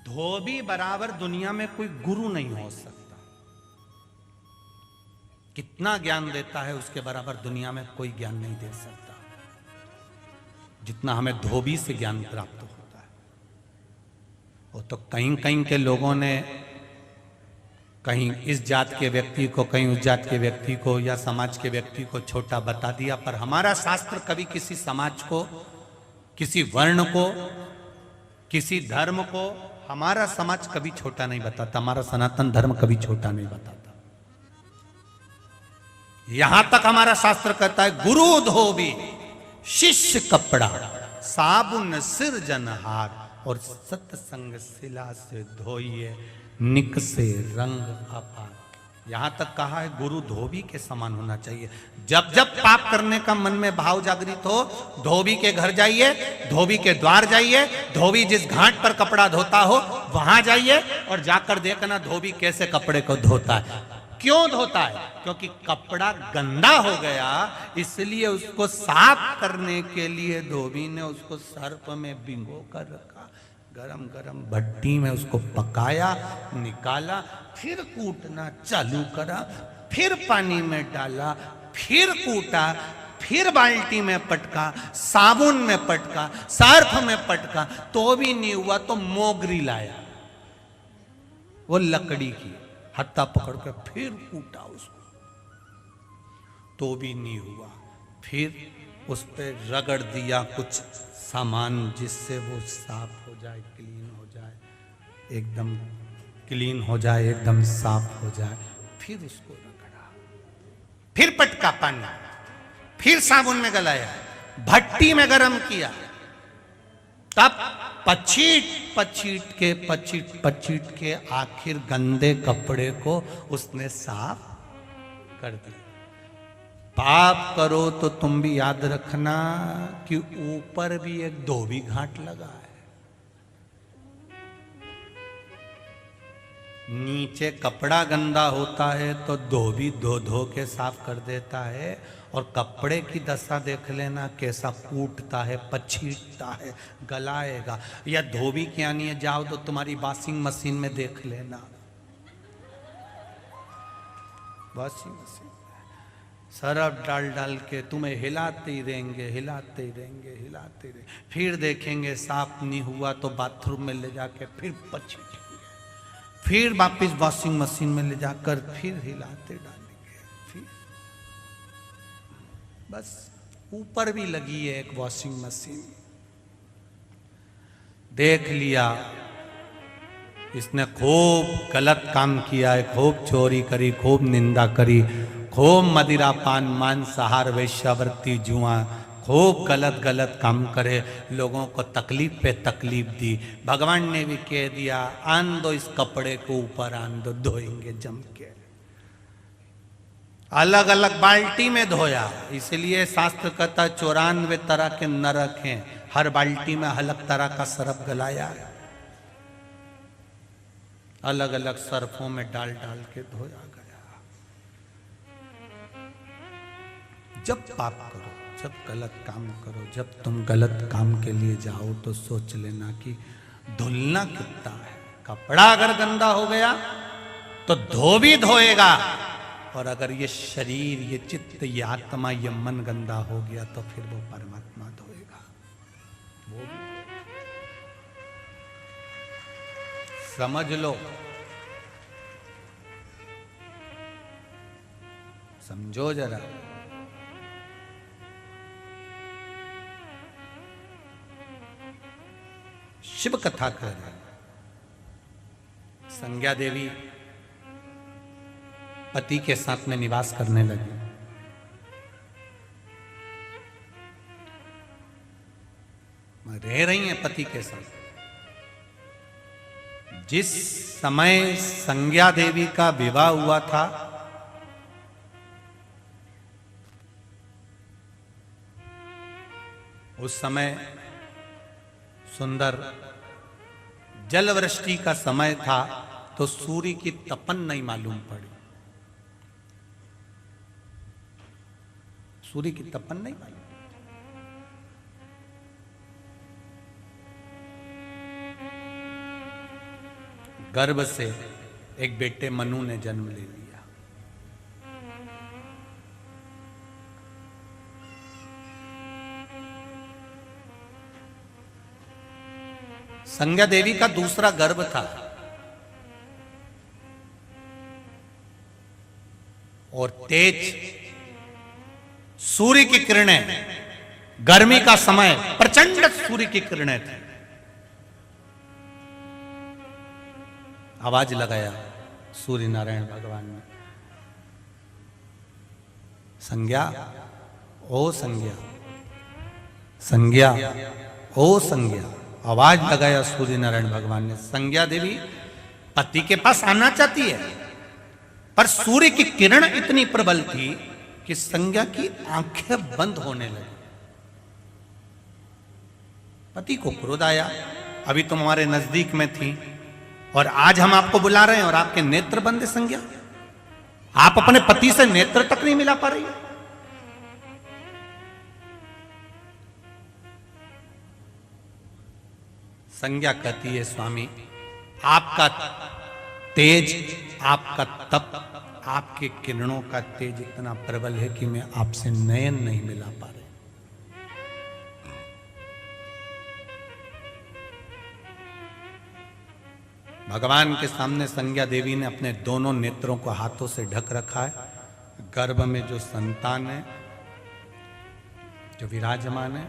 धोबी बराबर दुनिया में कोई गुरु नहीं हो सकता। कितना ज्ञान देता है उसके बराबर दुनिया में कोई ज्ञान नहीं दे सकता, जितना हमें धोबी से ज्ञान प्राप्त होता है। वो तो कहीं कहीं के लोगों ने कहीं इस जात के व्यक्ति को, कहीं उस जात के व्यक्ति को या समाज के व्यक्ति को छोटा बता दिया, पर हमारा शास्त्र कभी किसी समाज को, किसी वर्ण को, किसी धर्म को, हमारा समाज कभी छोटा नहीं बताता, हमारा सनातन धर्म कभी छोटा नहीं बताता। यहां तक हमारा शास्त्र कहता है गुरु धोबी, शिष्य कपड़ा, साबुन सिरजनहार, और सत्संग शिला से धोइए, निक से रंग अपार। यहां तक कहा है गुरु धोबी के समान होना चाहिए। जब जब पाप करने का मन में भाव जागृत हो, धोबी के घर जाइए, धोबी के द्वार जाइए, धोबी जिस घाट पर कपड़ा धोता हो वहां जाइए और जाकर देखना धोबी कैसे कपड़े को धोता है। क्यों धोता है? क्योंकि कपड़ा गंदा हो गया, इसलिए उसको साफ करने के लिए धोबी ने उसको सर्प में भिगो कर रखा, गरम गरम भट्टी में उसको पकाया, निकाला, फिर कूटना चालू करा, फिर पानी में डाला, फिर कूटा, फिर बाल्टी में पटका, साबुन में पटका, सर्फ में पटका, तो भी नहीं हुआ तो मोगरी लाया, वो लकड़ी की, हत्था पकड़ कर फिर कूटा उसको, तो भी नहीं हुआ। फिर उस पर रगड़ दिया कुछ सामान जिससे वो साफ हो जाए, क्लीन हो जाए, एकदम क्लीन हो जाए, एकदम साफ हो जाए। फिर उसको रगड़ा, फिर पटका पानी, फिर साबुन में गलाया, भट्टी में गरम किया, तब पचीट के आखिर गंदे कपड़े को उसने साफ कर दिया। पाप करो तो तुम भी याद रखना कि ऊपर भी एक धोबी घाट लगा है, नीचे कपड़ा गंदा होता है तो धोबी धो धो के साफ कर देता है, और कपड़े की दशा देख लेना कैसा कूटता है, पछीटता है, गलाएगा। या धोबी के आने जाओ तो तुम्हारी वॉशिंग मशीन में देख लेना, वॉशिंग मशीन सरफ डाल डाल के तुम्हें हिलाते ही रहेंगे, हिलाते ही रहेंगे, हिलाते ही रहेंगे। फिर देखेंगे साफ नहीं हुआ तो बाथरूम में ले जाके फिर पछी, फिर वापिस वॉशिंग मशीन में ले जाकर फिर हिलाते डालेंगे। फिर बस ऊपर भी लगी है एक वॉशिंग मशीन। देख लिया इसने खूब गलत काम किया है, खूब चोरी करी, खूब निंदा करी, खूब मदिरा पान मांसाहार वेश्यावृत्ति जुआ, खूब गलत गलत काम करे, लोगों को तकलीफ पे तकलीफ दी। भगवान ने भी कह दिया आन दो इस कपड़े को ऊपर, आन दो, धोएंगे जम के। अलग अलग बाल्टी में धोया, इसलिए शास्त्र कहता 94 तरह के नरक हैं, हर बाल्टी में अलग तरह का सरफ गलाया, अलग अलग सरफों में डाल डाल के धोया गया। जब पाप करो, जब गलत काम करो, जब तुम गलत काम के लिए जाओ तो सोच लेना कि धुलना कितना है। कपड़ा अगर गंदा हो गया तो धो भी धोएगा, और अगर ये शरीर, ये चित्त, ये आत्मा, ये मन गंदा हो गया तो फिर वो परमात्मा धोएगा। वो भी समझ लो, समझो जरा। शिव कथा कर रहे, संज्ञा देवी पति के साथ में निवास करने लगी। रह रही हैं पति के साथ। जिस समय संज्ञा देवी का विवाह हुआ था, उस समय सुंदर जलवृष्टि का समय था, तो सूर्य की तपन नहीं मालूम पड़ी। सूर्य की तपन नहीं मालूम। गर्भ से एक बेटे मनु ने जन्म ले लिया। संज्ञा देवी का दूसरा गर्भ था, और तेज सूर्य की किरणें, गर्मी का समय, प्रचंड सूर्य की किरणें थी। आवाज लगाया सूर्य नारायण भगवान ने, संज्ञा, ओ संज्ञा, संज्ञा, ओ संज्ञा। आवाज लगाया सूर्य नारायण भगवान ने। संज्ञा देवी पति के पास आना चाहती है, पर सूर्य की किरण इतनी प्रबल थी कि संज्ञा की आंखें बंद होने लगी। पति को क्रोध आया, अभी तुम हमारे नजदीक में थी और आज हम आपको बुला रहे हैं और आपके नेत्र बंद है। संज्ञा, आप अपने पति से नेत्र तक नहीं मिला पा रही। संज्ञा कहती है स्वामी, आपका तेज, आपका तप, आपके किरणों का तेज इतना प्रबल है कि मैं आपसे नयन नहीं मिला पा रही। भगवान के सामने संज्ञा देवी ने अपने दोनों नेत्रों को हाथों से ढक रखा है। गर्भ में जो संतान है, जो विराजमान है,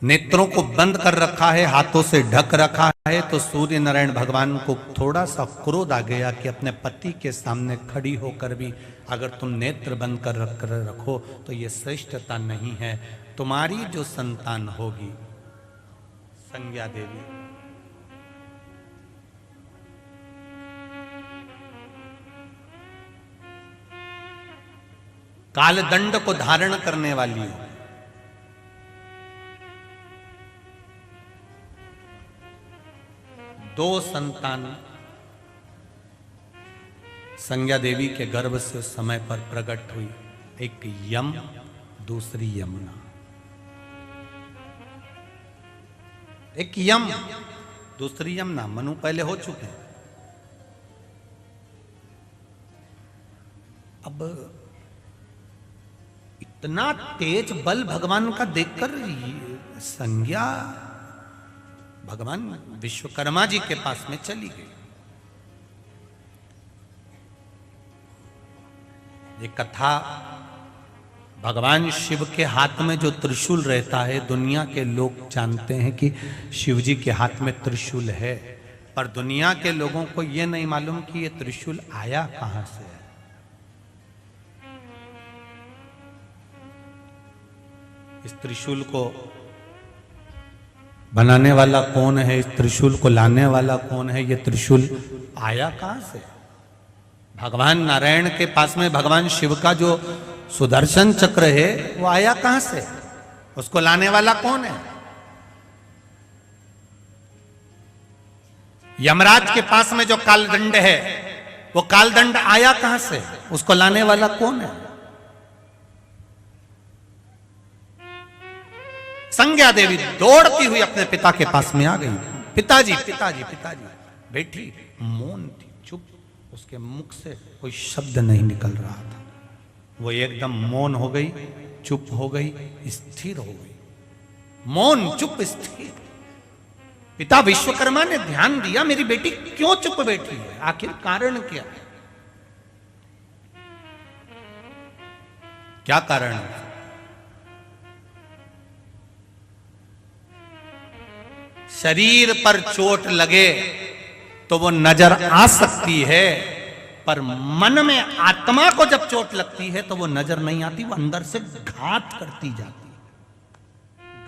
नेत्रों को बंद कर रखा है, हाथों से ढक रखा है। तो सूर्य नारायण भगवान को थोड़ा सा क्रोध आ गया कि अपने पति के सामने खड़ी होकर भी अगर तुम नेत्र बंद कर रखो तो ये श्रेष्ठता नहीं है। तुम्हारी जो संतान होगी संज्ञा देवी, कालदंड को धारण करने वाली हो। दो संतान संज्ञा देवी के गर्भ से उस समय पर प्रकट हुई, एक यम, दूसरी यमुना। एक यम, दूसरी यमुना। मनु पहले हो चुके हैं। अब इतना तेज बल भगवान का देखकर संज्ञा भगवान विश्वकर्मा जी के पास में चली गई। ये कथा भगवान शिव के हाथ में जो त्रिशूल रहता है, दुनिया के लोग जानते हैं कि शिव जी के हाथ में त्रिशूल है, पर दुनिया के लोगों को यह नहीं मालूम कि ये त्रिशूल आया कहां से है। इस त्रिशूल को बनाने वाला कौन है, इस त्रिशूल को लाने वाला कौन है, ये त्रिशूल आया कहां से? भगवान नारायण के पास में भगवान शिव का जो सुदर्शन चक्र है वो आया कहां से? उसको लाने वाला कौन है? यमराज के पास में जो कालदंड है वो कालदंड आया कहां से? उसको लाने वाला कौन है? संज्ञा देवी दौड़ती हुई अपने पिता के पास में आ गई। पिताजी पिताजी पिताजी। बेटी मौन थी, चुप, उसके मुख से कोई शब्द नहीं निकल रहा था। वो एकदम मौन हो गई, चुप हो गई, स्थिर हो गई। मौन, चुप, स्थिर। पिता विश्वकर्मा ने ध्यान दिया, मेरी बेटी क्यों चुप बैठी है, आखिर कारण क्या है? क्या कारण है? शरीर पर चोट लगे तो वो नजर आ सकती है, पर मन में आत्मा को जब चोट लगती है तो वो नजर नहीं आती, वो अंदर से घात करती जाती है,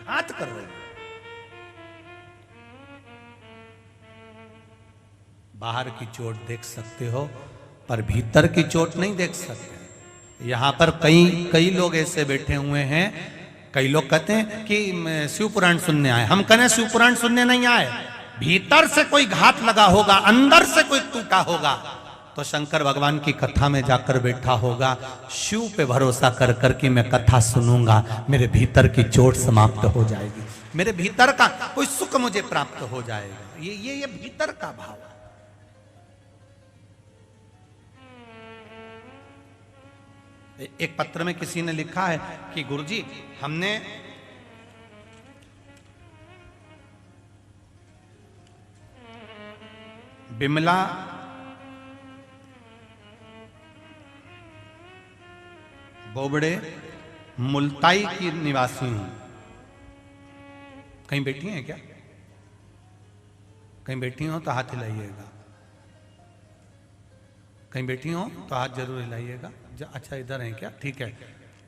घात कर रही है। बाहर की चोट देख सकते हो पर भीतर की चोट नहीं देख सकते। यहां पर कई लोग ऐसे बैठे हुए हैं, कई लोग कहते हैं कि शिव पुराण सुनने आए। हम कहने शिव पुराण सुनने नहीं आए, भीतर से कोई घात लगा होगा, अंदर से कोई टूटा होगा तो शंकर भगवान की कथा में जाकर बैठा होगा, शिव पे भरोसा कर कर कि मैं कथा सुनूंगा, मेरे भीतर की चोट समाप्त हो जाएगी, मेरे भीतर का कोई सुख मुझे प्राप्त हो जाएगा। ये भीतर का भाव है। एक पत्र में किसी ने लिखा है कि गुरुजी हमने बिमला बोबड़े मुल्ताई की निवासी हूं। कहीं बैठी हैं क्या? कहीं बैठी हो तो हाथ हिलाइएगा, कहीं बैठी हो तो हाथ जरूर हिलाइएगा। अच्छा इधर है क्या? ठीक है,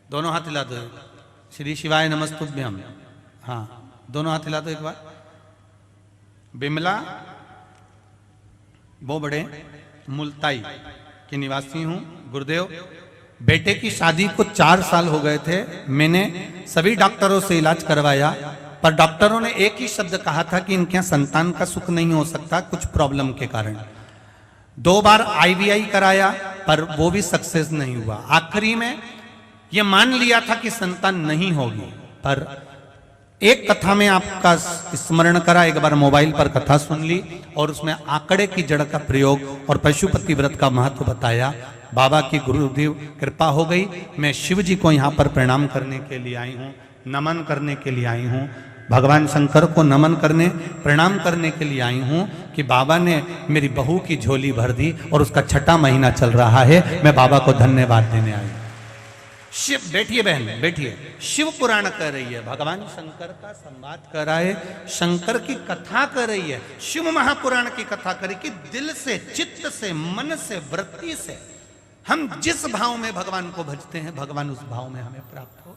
दोनों हाथ हिला दो। श्री शिवाय नमस्तुभ्यम। हाँ, दोनों हाथ हिला दो एक बार। बिमला बोबड़े मुल्ताई की निवासी हूं गुरुदेव। बेटे की शादी को 4 साल हो गए थे। मैंने सभी डॉक्टरों से इलाज करवाया, पर डॉक्टरों ने एक ही शब्द कहा था कि इनके यहाँ संतान का सुख नहीं हो सकता कुछ प्रॉब्लम के कारण। 2 बार IVI कराया पर वो भी सक्सेस नहीं हुआ। आखिरी में ये मान लिया था कि संतान नहीं होगी, पर एक कथा में आपका स्मरण करा, एक बार मोबाइल पर कथा सुन ली और उसमें आंकड़े की जड़ का प्रयोग और पशुपति व्रत का महत्व बताया। बाबा की गुरुदेव कृपा हो गई। मैं शिव जी को यहाँ पर प्रणाम करने के लिए आई हूँ, नमन करने के लिए आई हूँ, भगवान शंकर को नमन करने प्रणाम करने के लिए आई हूँ कि बाबा ने मेरी बहू की झोली भर दी और उसका 6ठा महीना चल रहा है। मैं बाबा को धन्यवाद देने आई। शिव, बैठिए बहन बैठिए। शिव पुराण कर रही है, भगवान शंकर का संवाद कर रहा है, शंकर की कथा कर रही है। शिव महापुराण की कथा करी कि दिल से, चित्त से, मन से, वृत्ति से हम जिस भाव में भगवान को भजते हैं, भगवान उस भाव में हमें प्राप्त हो।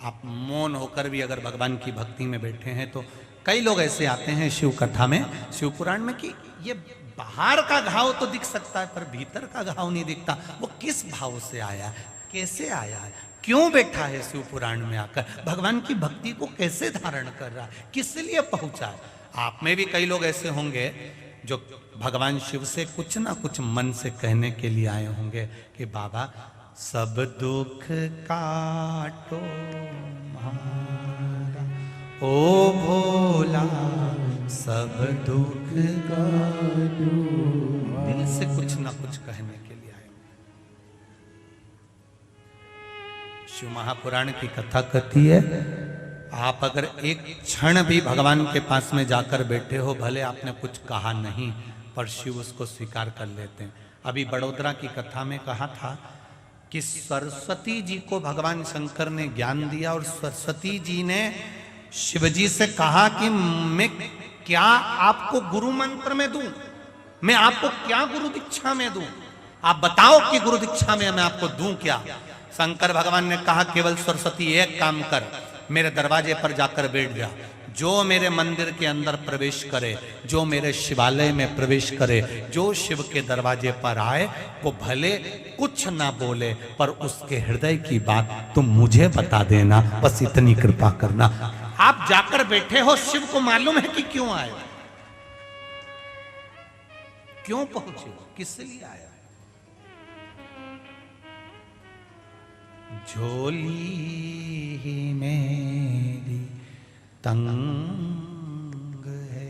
आप मौन होकर भी अगर भगवान की भक्ति में बैठे हैं तो कई लोग ऐसे आते हैं शिव कथा में, शिव पुराण में, कि ये बाहर का घाव तो दिख सकता है पर भीतर का घाव नहीं दिखता। वो किस भाव से आया, कैसे आया है, क्यों बैठा है शिव पुराण में आकर, भगवान की भक्ति को कैसे धारण कर रहा है, किस लिए पहुंचा है। आप में भी कई लोग ऐसे होंगे जो भगवान शिव से कुछ ना कुछ मन से कहने के लिए आए होंगे कि बाबा सब दुख काटो हमारा, ओ भोला सब दुख काटू। दिल से कुछ ना कुछ कहने के लिए आए। शिव महापुराण की कथा कहती है, आप अगर एक क्षण भी भगवान के पास में जाकर बैठे हो, भले आपने कुछ कहा नहीं, पर शिव उसको स्वीकार कर लेते हैं। अभी बड़ोदरा की कथा में कहा था कि सरस्वती जी को भगवान शंकर ने ज्ञान दिया और सरस्वती जी ने शिवजी से कहा कि मैं क्या आपको गुरु मंत्र में दूं, मैं आपको क्या गुरु दीक्षा में दूं, आप बताओ कि गुरु दीक्षा में मैं आपको दूं क्या। शंकर भगवान ने कहा केवल सरस्वती एक काम कर, मेरे दरवाजे पर जाकर बैठ जा। जो मेरे मंदिर के अंदर प्रवेश करे, जो मेरे शिवालय में प्रवेश करे, जो शिव के दरवाजे पर आए, वो भले कुछ ना बोले, पर उसके हृदय की बात तुम मुझे बता देना, बस इतनी कृपा करना। आप जाकर बैठे हो, शिव को मालूम है कि क्यों आए, क्यों पहुंचे, किस लिए आया। झोली मेरी तंग है,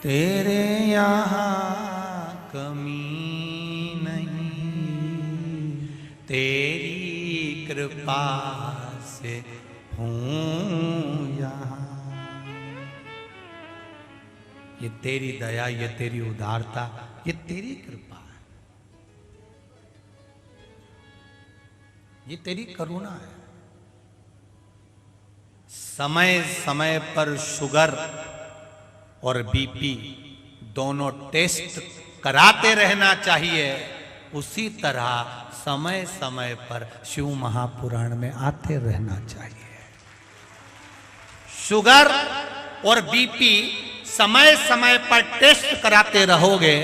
तेरे यहाँ कमी नहीं, तेरी कृपा से हूँ यहाँ। ये तेरी दया, ये तेरी उदारता, ये तेरी कृपा है, ये तेरी करुणा है। समय समय पर शुगर और बीपी दोनों टेस्ट कराते रहना चाहिए, उसी तरह समय समय पर शिव महापुराण में आते रहना चाहिए। शुगर और बीपी समय समय पर टेस्ट कराते रहोगे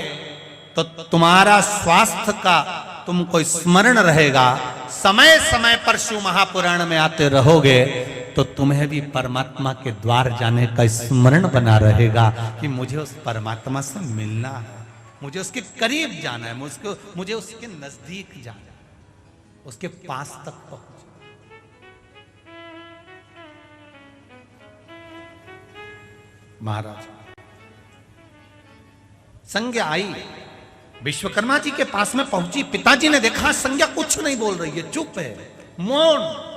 तो तुम्हारा स्वास्थ्य का तुमको स्मरण रहेगा। समय समय पर शिव महापुराण में आते रहोगे तो तुम्हें भी परमात्मा के द्वार जाने का स्मरण बना रहेगा कि मुझे उस परमात्मा से मिलना है, मुझे उसके करीब जाना है, मुझे उसके नजदीक जाना है, उसके पास तक पहुंचना। महाराज संज्ञा आई, विश्वकर्मा जी के पास में पहुंची, पिताजी ने देखा संज्ञा कुछ नहीं बोल रही है, चुप है, मौन।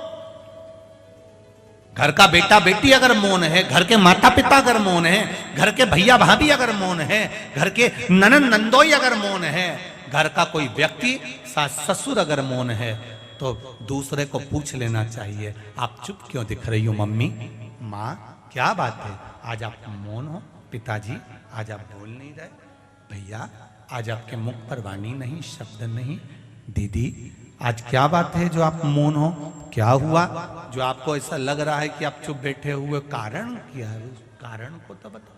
घर का बेटा बेटी अगर मौन है, घर के माता पिता अगर मौन है, घर के भैया भाभी अगर मौन है, घर के ननन नंदोई अगर मौन है, घर का कोई व्यक्ति सास ससुर अगर मौन है, तो दूसरे को पूछ लेना चाहिए, आप चुप क्यों दिख रही हो मम्मी, माँ क्या बात है, आज आप मौन हो, पिताजी आज आप बोल नहीं रहे, भैया आज आपके मुख पर वाणी नहीं, शब्द नहीं, दीदी आज क्या बात है जो आप मौन हो, क्या हुआ जो आपको ऐसा लग रहा है कि आप चुप बैठे हुए, कारण क्या है, उस कारण को तो बताओ।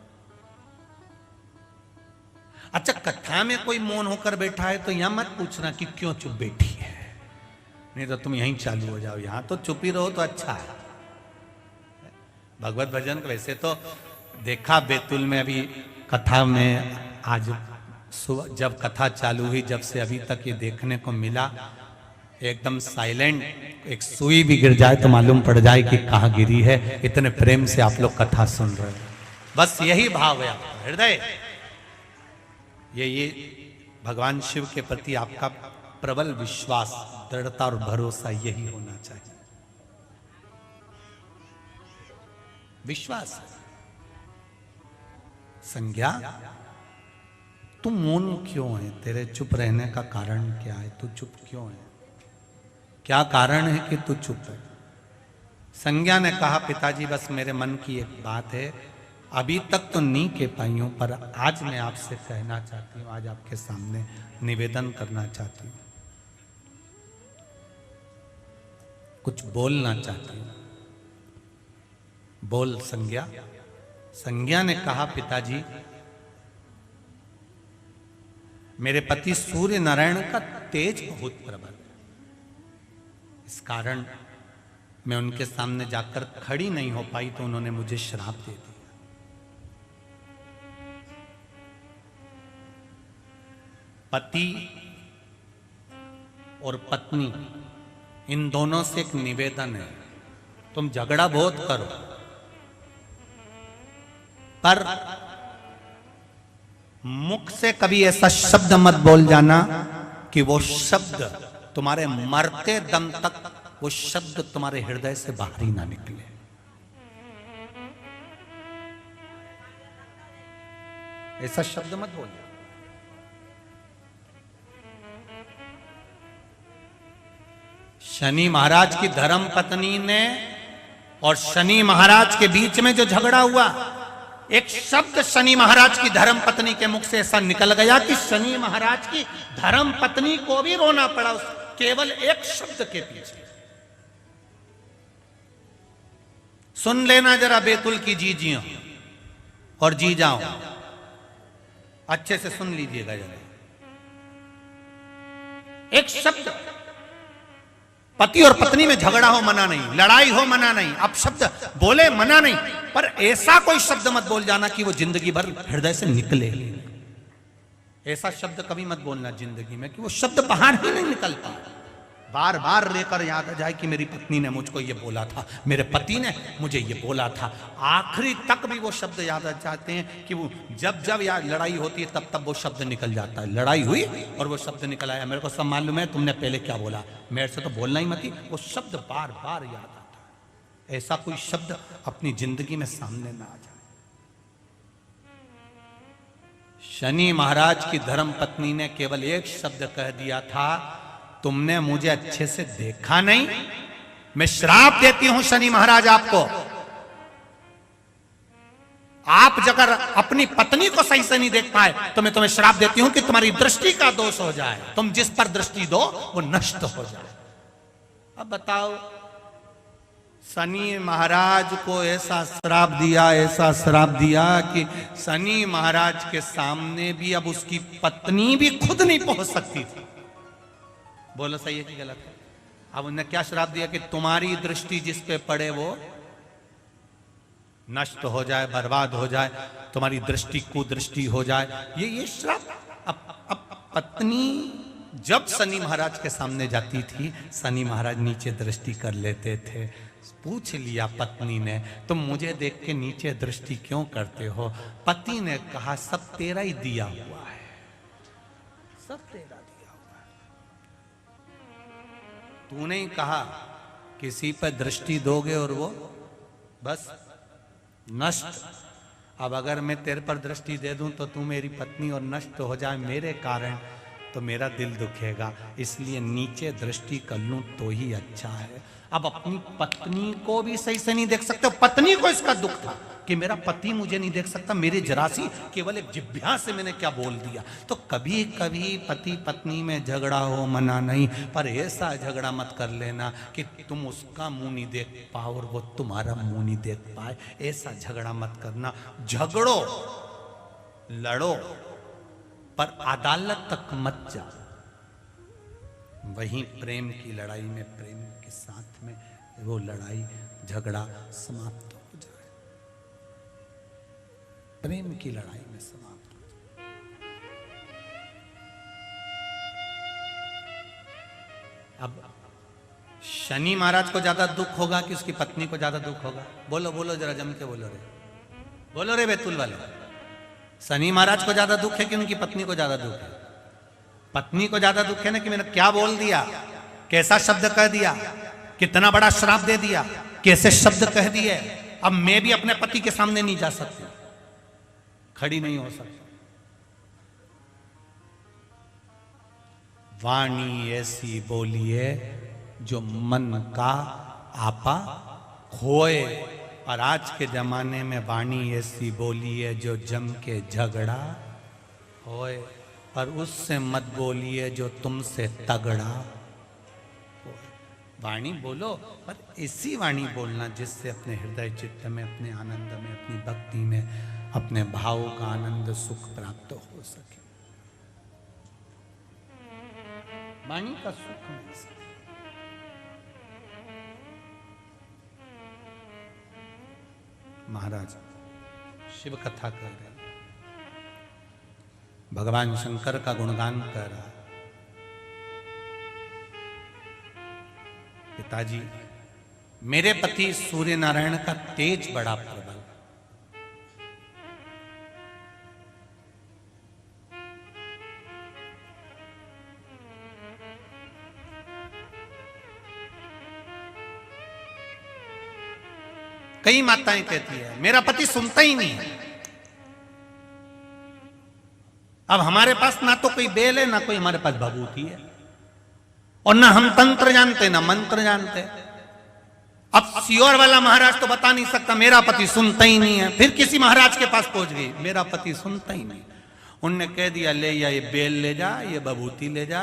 अच्छा कथा में कोई मौन होकर बैठा है तो यहां मत पूछना कि क्यों चुप बैठी है, नहीं तो तुम यहीं चालू हो जाओ, यहां तो चुप ही रहो तो अच्छा है। भगवत भजन वैसे तो देखा बैतूल में अभी कथा में, आज जब कथा चालू हुई जब से अभी तक ये देखने को मिला, एकदम साइलेंट, एक सुई भी गिर जाए तो मालूम पड़ जाए कि कहाँ गिरी है, इतने प्रेम से आप लोग कथा सुन रहे हो। बस यही भाव है आपका हृदय, ये भगवान शिव के प्रति आपका प्रबल विश्वास, दृढ़ता और भरोसा यही होना चाहिए। विश्वास। संज्ञा तू मौन क्यों है, तेरे चुप रहने का कारण क्या है, तू चुप क्यों है, क्या कारण है कि तू चुप है। संज्ञा ने कहा पिताजी बस मेरे मन की एक बात है, अभी तक तो नहीं कह पाई हूं, पर आज मैं आपसे कहना चाहती हूं, आज आपके सामने निवेदन करना चाहती हूं, कुछ बोलना चाहती हूं। बोल संज्ञा। संज्ञा ने कहा पिताजी मेरे पति सूर्य नारायण का तेज बहुत प्रबल है, इस कारण मैं उनके सामने जाकर खड़ी नहीं हो पाई तो उन्होंने मुझे श्राप दे दिया। पति और पत्नी इन दोनों से एक निवेदन है, तुम झगड़ा बहुत करो पर मुख से कभी ऐसा शब्द मत बोल जाना कि वो शब्द तुम्हारे मरते दम तक वो शब्द तुम्हारे हृदय से बाहर ही ना निकले। ऐसा शब्द मत बोलिए। शनि महाराज की धर्म पत्नी ने और शनि महाराज के बीच में जो झगड़ा हुआ, एक शब्द शनि महाराज की धर्म पत्नी के मुख से ऐसा निकल गया कि शनि महाराज की धर्म पत्नी को भी रोना पड़ा उस केवल एक शब्द के पीछे। सुन लेना जरा बेतुल की जीजियों और जी जाओ, अच्छे से सुन लीजिएगा जरा। एक शब्द, पति और पत्नी में झगड़ा हो मना नहीं, लड़ाई हो मना नहीं, अब शब्द बोले मना नहीं, पर ऐसा कोई शब्द मत बोल जाना कि वो जिंदगी भर हृदय से निकले। ऐसा शब्द कभी मत बोलना जिंदगी में कि वो शब्द बाहर ही नहीं निकलता। बार बार लेकर याद आ जाए कि मेरी पत्नी ने मुझको ये बोला था, मेरे पति ने मुझे ये बोला था, आखिरी तक भी वो शब्द याद आ जाते हैं कि वो जब जब याद लड़ाई होती है तब तब वो शब्द निकल जाता है। लड़ाई हुई और वो शब्द निकल आया, मेरे को सब मालूम है तुमने पहले क्या बोला, मेरे से तो बोलना ही मत ही, वो शब्द बार बार याद आता है। ऐसा कोई शब्द अपनी जिंदगी में सामने ना आ जाए। शनि महाराज की धर्म पत्नी ने केवल एक शब्द कह दिया था, तुमने मुझे अच्छे से देखा नहीं, मैं श्राप देती हूं शनि महाराज आपको। आप अगर अपनी पत्नी को सही से नहीं देख पाए तो मैं तुम्हें श्राप देती हूं कि तुम्हारी दृष्टि का दोष हो जाए, तुम जिस पर दृष्टि दो वो नष्ट हो जाए। अब बताओ, शनि महाराज को ऐसा श्राप दिया, ऐसा श्राप दिया कि शनि महाराज के सामने भी अब उसकी पत्नी भी खुद नहीं पहुंच सकती थी। बोलो सही है कि गलत है? अब उन्होंने क्या श्राप दिया कि तुम्हारी दृष्टि जिस पे पड़े वो नष्ट हो जाए, बर्बाद हो जाए, तुम्हारी दृष्टि कुदृष्टि हो जाए। ये श्राप। अब पत्नी जब शनि महाराज के सामने जाती थी, शनि महाराज नीचे दृष्टि कर लेते थे। पूछ लिया पत्नी ने, तुम मुझे देख के नीचे दृष्टि क्यों करते हो? पति ने कहा, सब तेरा ही दिया हुआ है, सब तेरा दिया हुआ है। तूने ही कहा किसी पर दृष्टि दोगे और वो बस नष्ट। अब अगर मैं तेरे पर दृष्टि दे दूं तो तू मेरी पत्नी और नष्ट हो जाए मेरे कारण, तो मेरा दिल दुखेगा, इसलिए नीचे दृष्टि कर लूं तो ही अच्छा है। अब अपनी पत्नी को भी सही से नहीं देख सकते। पत्नी को इसका दुख था कि मेरा पति मुझे नहीं देख सकता, मेरे जरासी केवल एक जिभ्या से मैंने क्या बोल दिया। तो कभी कभी पति पत्नी में झगड़ा हो मना नहीं, पर ऐसा झगड़ा मत कर लेना कि तुम उसका मुंह नहीं देख पाओ और वो तुम्हारा मुंह नहीं देख पाए। ऐसा झगड़ा मत करना। झगड़ो, लड़ो, पर अदालत तक मत जाओ। वहीं प्रेम की लड़ाई में, प्रेम के साथ में वो लड़ाई झगड़ा समाप्त हो जाए। प्रेम की लड़ाई में समाप्त हो जाए। अब शनि महाराज को ज्यादा दुख होगा कि उसकी पत्नी को ज्यादा दुख होगा? बोलो बोलो जरा जम के बोलो रे, बोलो रे बैतूल वाले। शनि महाराज को ज्यादा दुख है कि उनकी पत्नी को ज्यादा दुख है? पत्नी को ज्यादा दुख है ना कि मैंने क्या बोल दिया, कैसा शब्द कह दिया, कितना बड़ा श्राप दे दिया, कैसे शब्द कह दिए। अब मैं भी अपने पति के सामने नहीं जा सकती, खड़ी नहीं हो सकती। वाणी ऐसी बोलिए जो मन का आपा खोए, और आज के जमाने में वाणी ऐसी बोलिए जो जम के झगड़ा होए, और उससे मत बोलिए जो तुमसे तगड़ा हो। वाणी बोलो, पर ऐसी वाणी बोलना जिससे अपने हृदय चित्त में, अपने आनंद में, अपनी भक्ति में, अपने भाव का आनंद सुख प्राप्त हो सके। वाणी का सुख मिल सके। महाराज शिव कथा कर रहे, भगवान शंकर का गुणगान कर रहा। पिताजी, मेरे पति सूर्य नारायण का तेज बड़ा प्रबल, कई माताएं कहती है मेरा पति सुनता ही नहीं है। अब हमारे पास ना तो कोई बेल है, ना कोई हमारे पास भभूति है, और ना हम तंत्र जानते ना मंत्र जानते। अब सियोर वाला महाराज तो बता नहीं सकता मेरा पति सुनता ही नहीं है। फिर किसी महाराज के पास पहुंच गई, मेरा पति सुनता ही नहीं। उनने कह दिया ले या ये बेल ले जा, ये भभूति ले जा,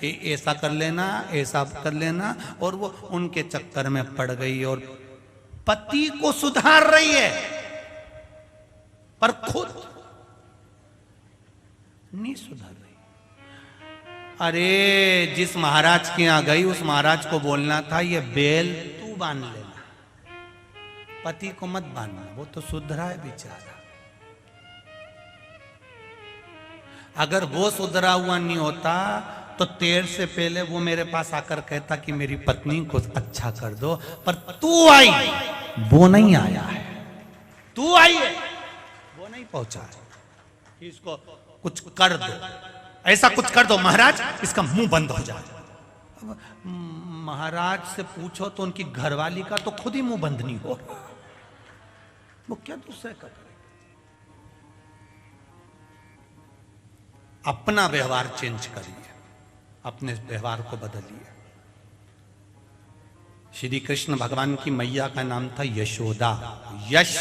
ऐसा कर लेना, ऐसा कर लेना, और वो उनके चक्कर में पड़ गई और पति को सुधार रही है पर खुद नहीं सुधर रही। अरे जिस महाराज के यहां गई उस महाराज को बोलना था ये बेल तू बांध लेना, पति को मत बांधना, वो तो सुधरा है बेचारा। अगर वो सुधरा हुआ नहीं होता तो देर से पहले वो मेरे पास आकर कहता कि मेरी पत्नी को अच्छा कर दो, पर तू आई, वो नहीं आया है। तू आई है, वो नहीं पहुंचा है। इसको कुछ कर दो, ऐसा कुछ कर दो महाराज, इसका मुंह बंद हो जाए। अब महाराज से पूछो तो उनकी घरवाली का तो खुद ही मुंह बंद नहीं हो रहा, वो क्या दूसरे का करे। अपना व्यवहार चेंज करिए, अपने व्यवहार को बदलिए। श्री कृष्ण भगवान की मैया का नाम था यशोदा। यश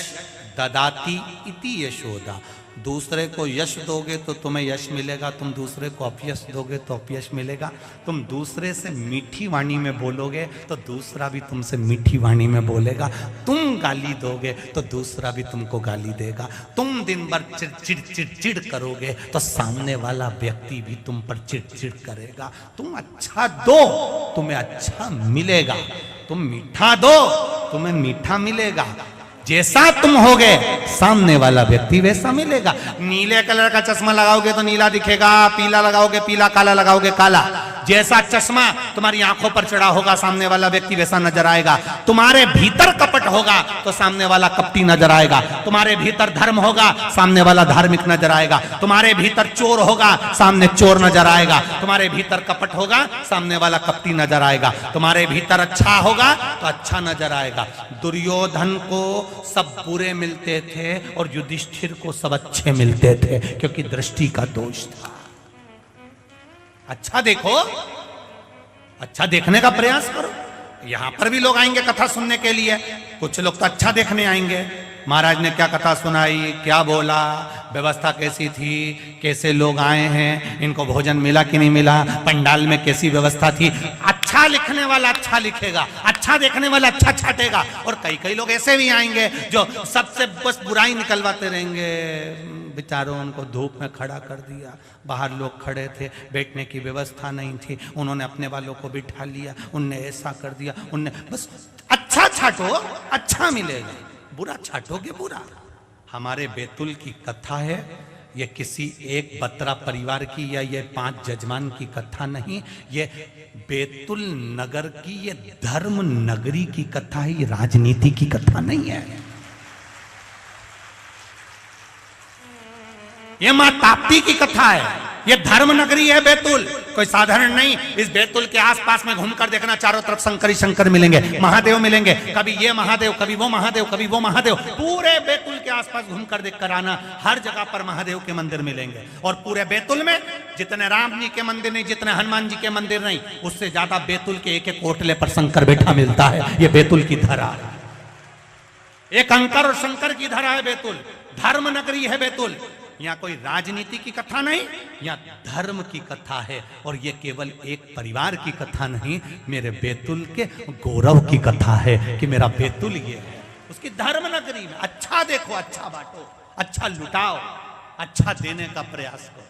ददाती इति यशोदा। दूसरे को यश दोगे तो तुम्हें यश मिलेगा, तुम दूसरे को अपयश दोगे तो अपयश मिलेगा। तुम दूसरे से मीठी वाणी में बोलोगे तो दूसरा भी तुमसे मीठी वाणी में बोलेगा। तुम गाली दोगे तो दूसरा भी तुमको गाली देगा। तुम दिन भर चिड़चिड़ चिड़चिड़ करोगे तो सामने वाला व्यक्ति भी तुम पर चिड़चिड़ करेगा। तुम अच्छा दो, तुम्हें अच्छा मिलेगा। तुम मीठा दो, तुम्हें मीठा मिलेगा। जैसा तुम होगे सामने वाला व्यक्ति वैसा मिलेगा। नीले कलर का चश्मा लगाओगे तो नीला दिखेगा, पीला लगाओगे पीला, काला लगाओगे काला। जैसा चश्मा तुम्हारी आंखों पर चढ़ा होगा सामने वाला व्यक्ति वैसा नजर आएगा। तुम्हारे भीतर कपट होगा तो सामने वाला कपटी नजर आएगा। तुम्हारे भीतर धर्म होगा, सामने वाला धार्मिक नजर आएगा। तुम्हारे भीतर चोर होगा, सामने चोर नजर आएगा। तुम्हारे भीतर कपट होगा, सामने वाला कपटी नजर आएगा। तुम्हारे भीतर अच्छा होगा तो अच्छा नजर आएगा। दुर्योधन को सब बुरे मिलते थे और युधिष्ठिर को सब अच्छे मिलते थे, क्योंकि दृष्टि का दोष था। अच्छा देखो, अच्छा देखने का प्रयास करो। यहां पर भी लोग आएंगे कथा सुनने के लिए, कुछ लोग तो अच्छा देखने आएंगे। महाराज ने क्या कथा सुनाई, क्या बोला, व्यवस्था कैसी थी, कैसे लोग आए हैं, इनको भोजन मिला कि नहीं मिला, पंडाल में कैसी व्यवस्था थी। अच्छा लिखने वाला अच्छा लिखेगा, अच्छा देखने वाला अच्छा छाटेगा। और कई कई लोग ऐसे भी आएंगे जो सबसे बस बुराई निकलवाते रहेंगे। बेचारों उनको धूप में खड़ा कर दिया, बाहर लोग खड़े थे, बैठने की व्यवस्था नहीं थी, उन्होंने अपने वालों को बिठा लिया, उनने ऐसा कर दिया, उनने बस अच्छा छाटो अच्छा मिलेगा, बुरा छाटोगे बुरा। हमारे बैतुल की कथा है, ये किसी एक बत्रा परिवार की या ये 5 जजमान की कथा नहीं, ये बैतुल नगर की, ये धर्म नगरी की कथा है, ये राजनीति की कथा नहीं है। ये मां ताप्ती की कथा है, ये धर्म नगरी है बैतुल, कोई साधारण नहीं। इस बैतुल के आसपास में घूमकर देखना, चारों तरफ शंकर शंकर मिलेंगे, महादेव मिलेंगे, कभी ये महादेव, कभी वो महादेव, कभी वो महादेव। पूरे बैतुल के आसपास घूमकर देखकर आना, हर जगह पर महादेव के मंदिर मिलेंगे। और पूरे बैतुल में जितने राम जी के मंदिर नहीं, जितने हनुमान जी के मंदिर नहीं, उससे ज्यादा बैतुल के एक एक होटले पर शंकर बैठा मिलता है। ये बैतुल की धरा है, एक कंकर और शंकर की धरा है बैतुल, धर्म नगरी है बैतुल। यहाँ कोई राजनीति की कथा नहीं, यहाँ धर्म की कथा है। और ये केवल एक परिवार की कथा नहीं, मेरे बैतुल के गौरव की कथा है कि मेरा बैतुल ये है, उसकी धर्म नगरी में। अच्छा देखो, अच्छा बांटो, अच्छा लुटाओ, अच्छा देने का प्रयास करो।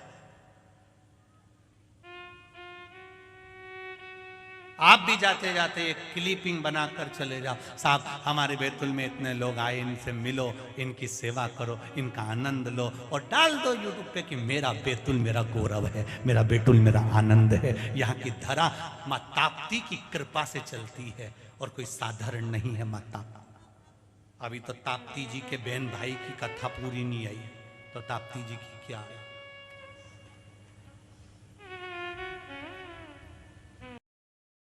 आप भी जाते जाते एक क्लिपिंग बनाकर चले जाओ, साहब हमारे बैतुल में इतने लोग आए, इनसे मिलो, इनकी सेवा करो, इनका आनंद लो, और डाल दो यूट्यूब पे कि मेरा बैतुल मेरा गौरव है, मेरा बैतुल मेरा आनंद है। यहाँ की धरा माँ ताप्ती की कृपा से चलती है और कोई साधारण नहीं है माँ ताप्ती। अभी तो ताप्ती जी के बहन भाई की कथा पूरी नहीं आई, तो ताप्ती जी की क्या है।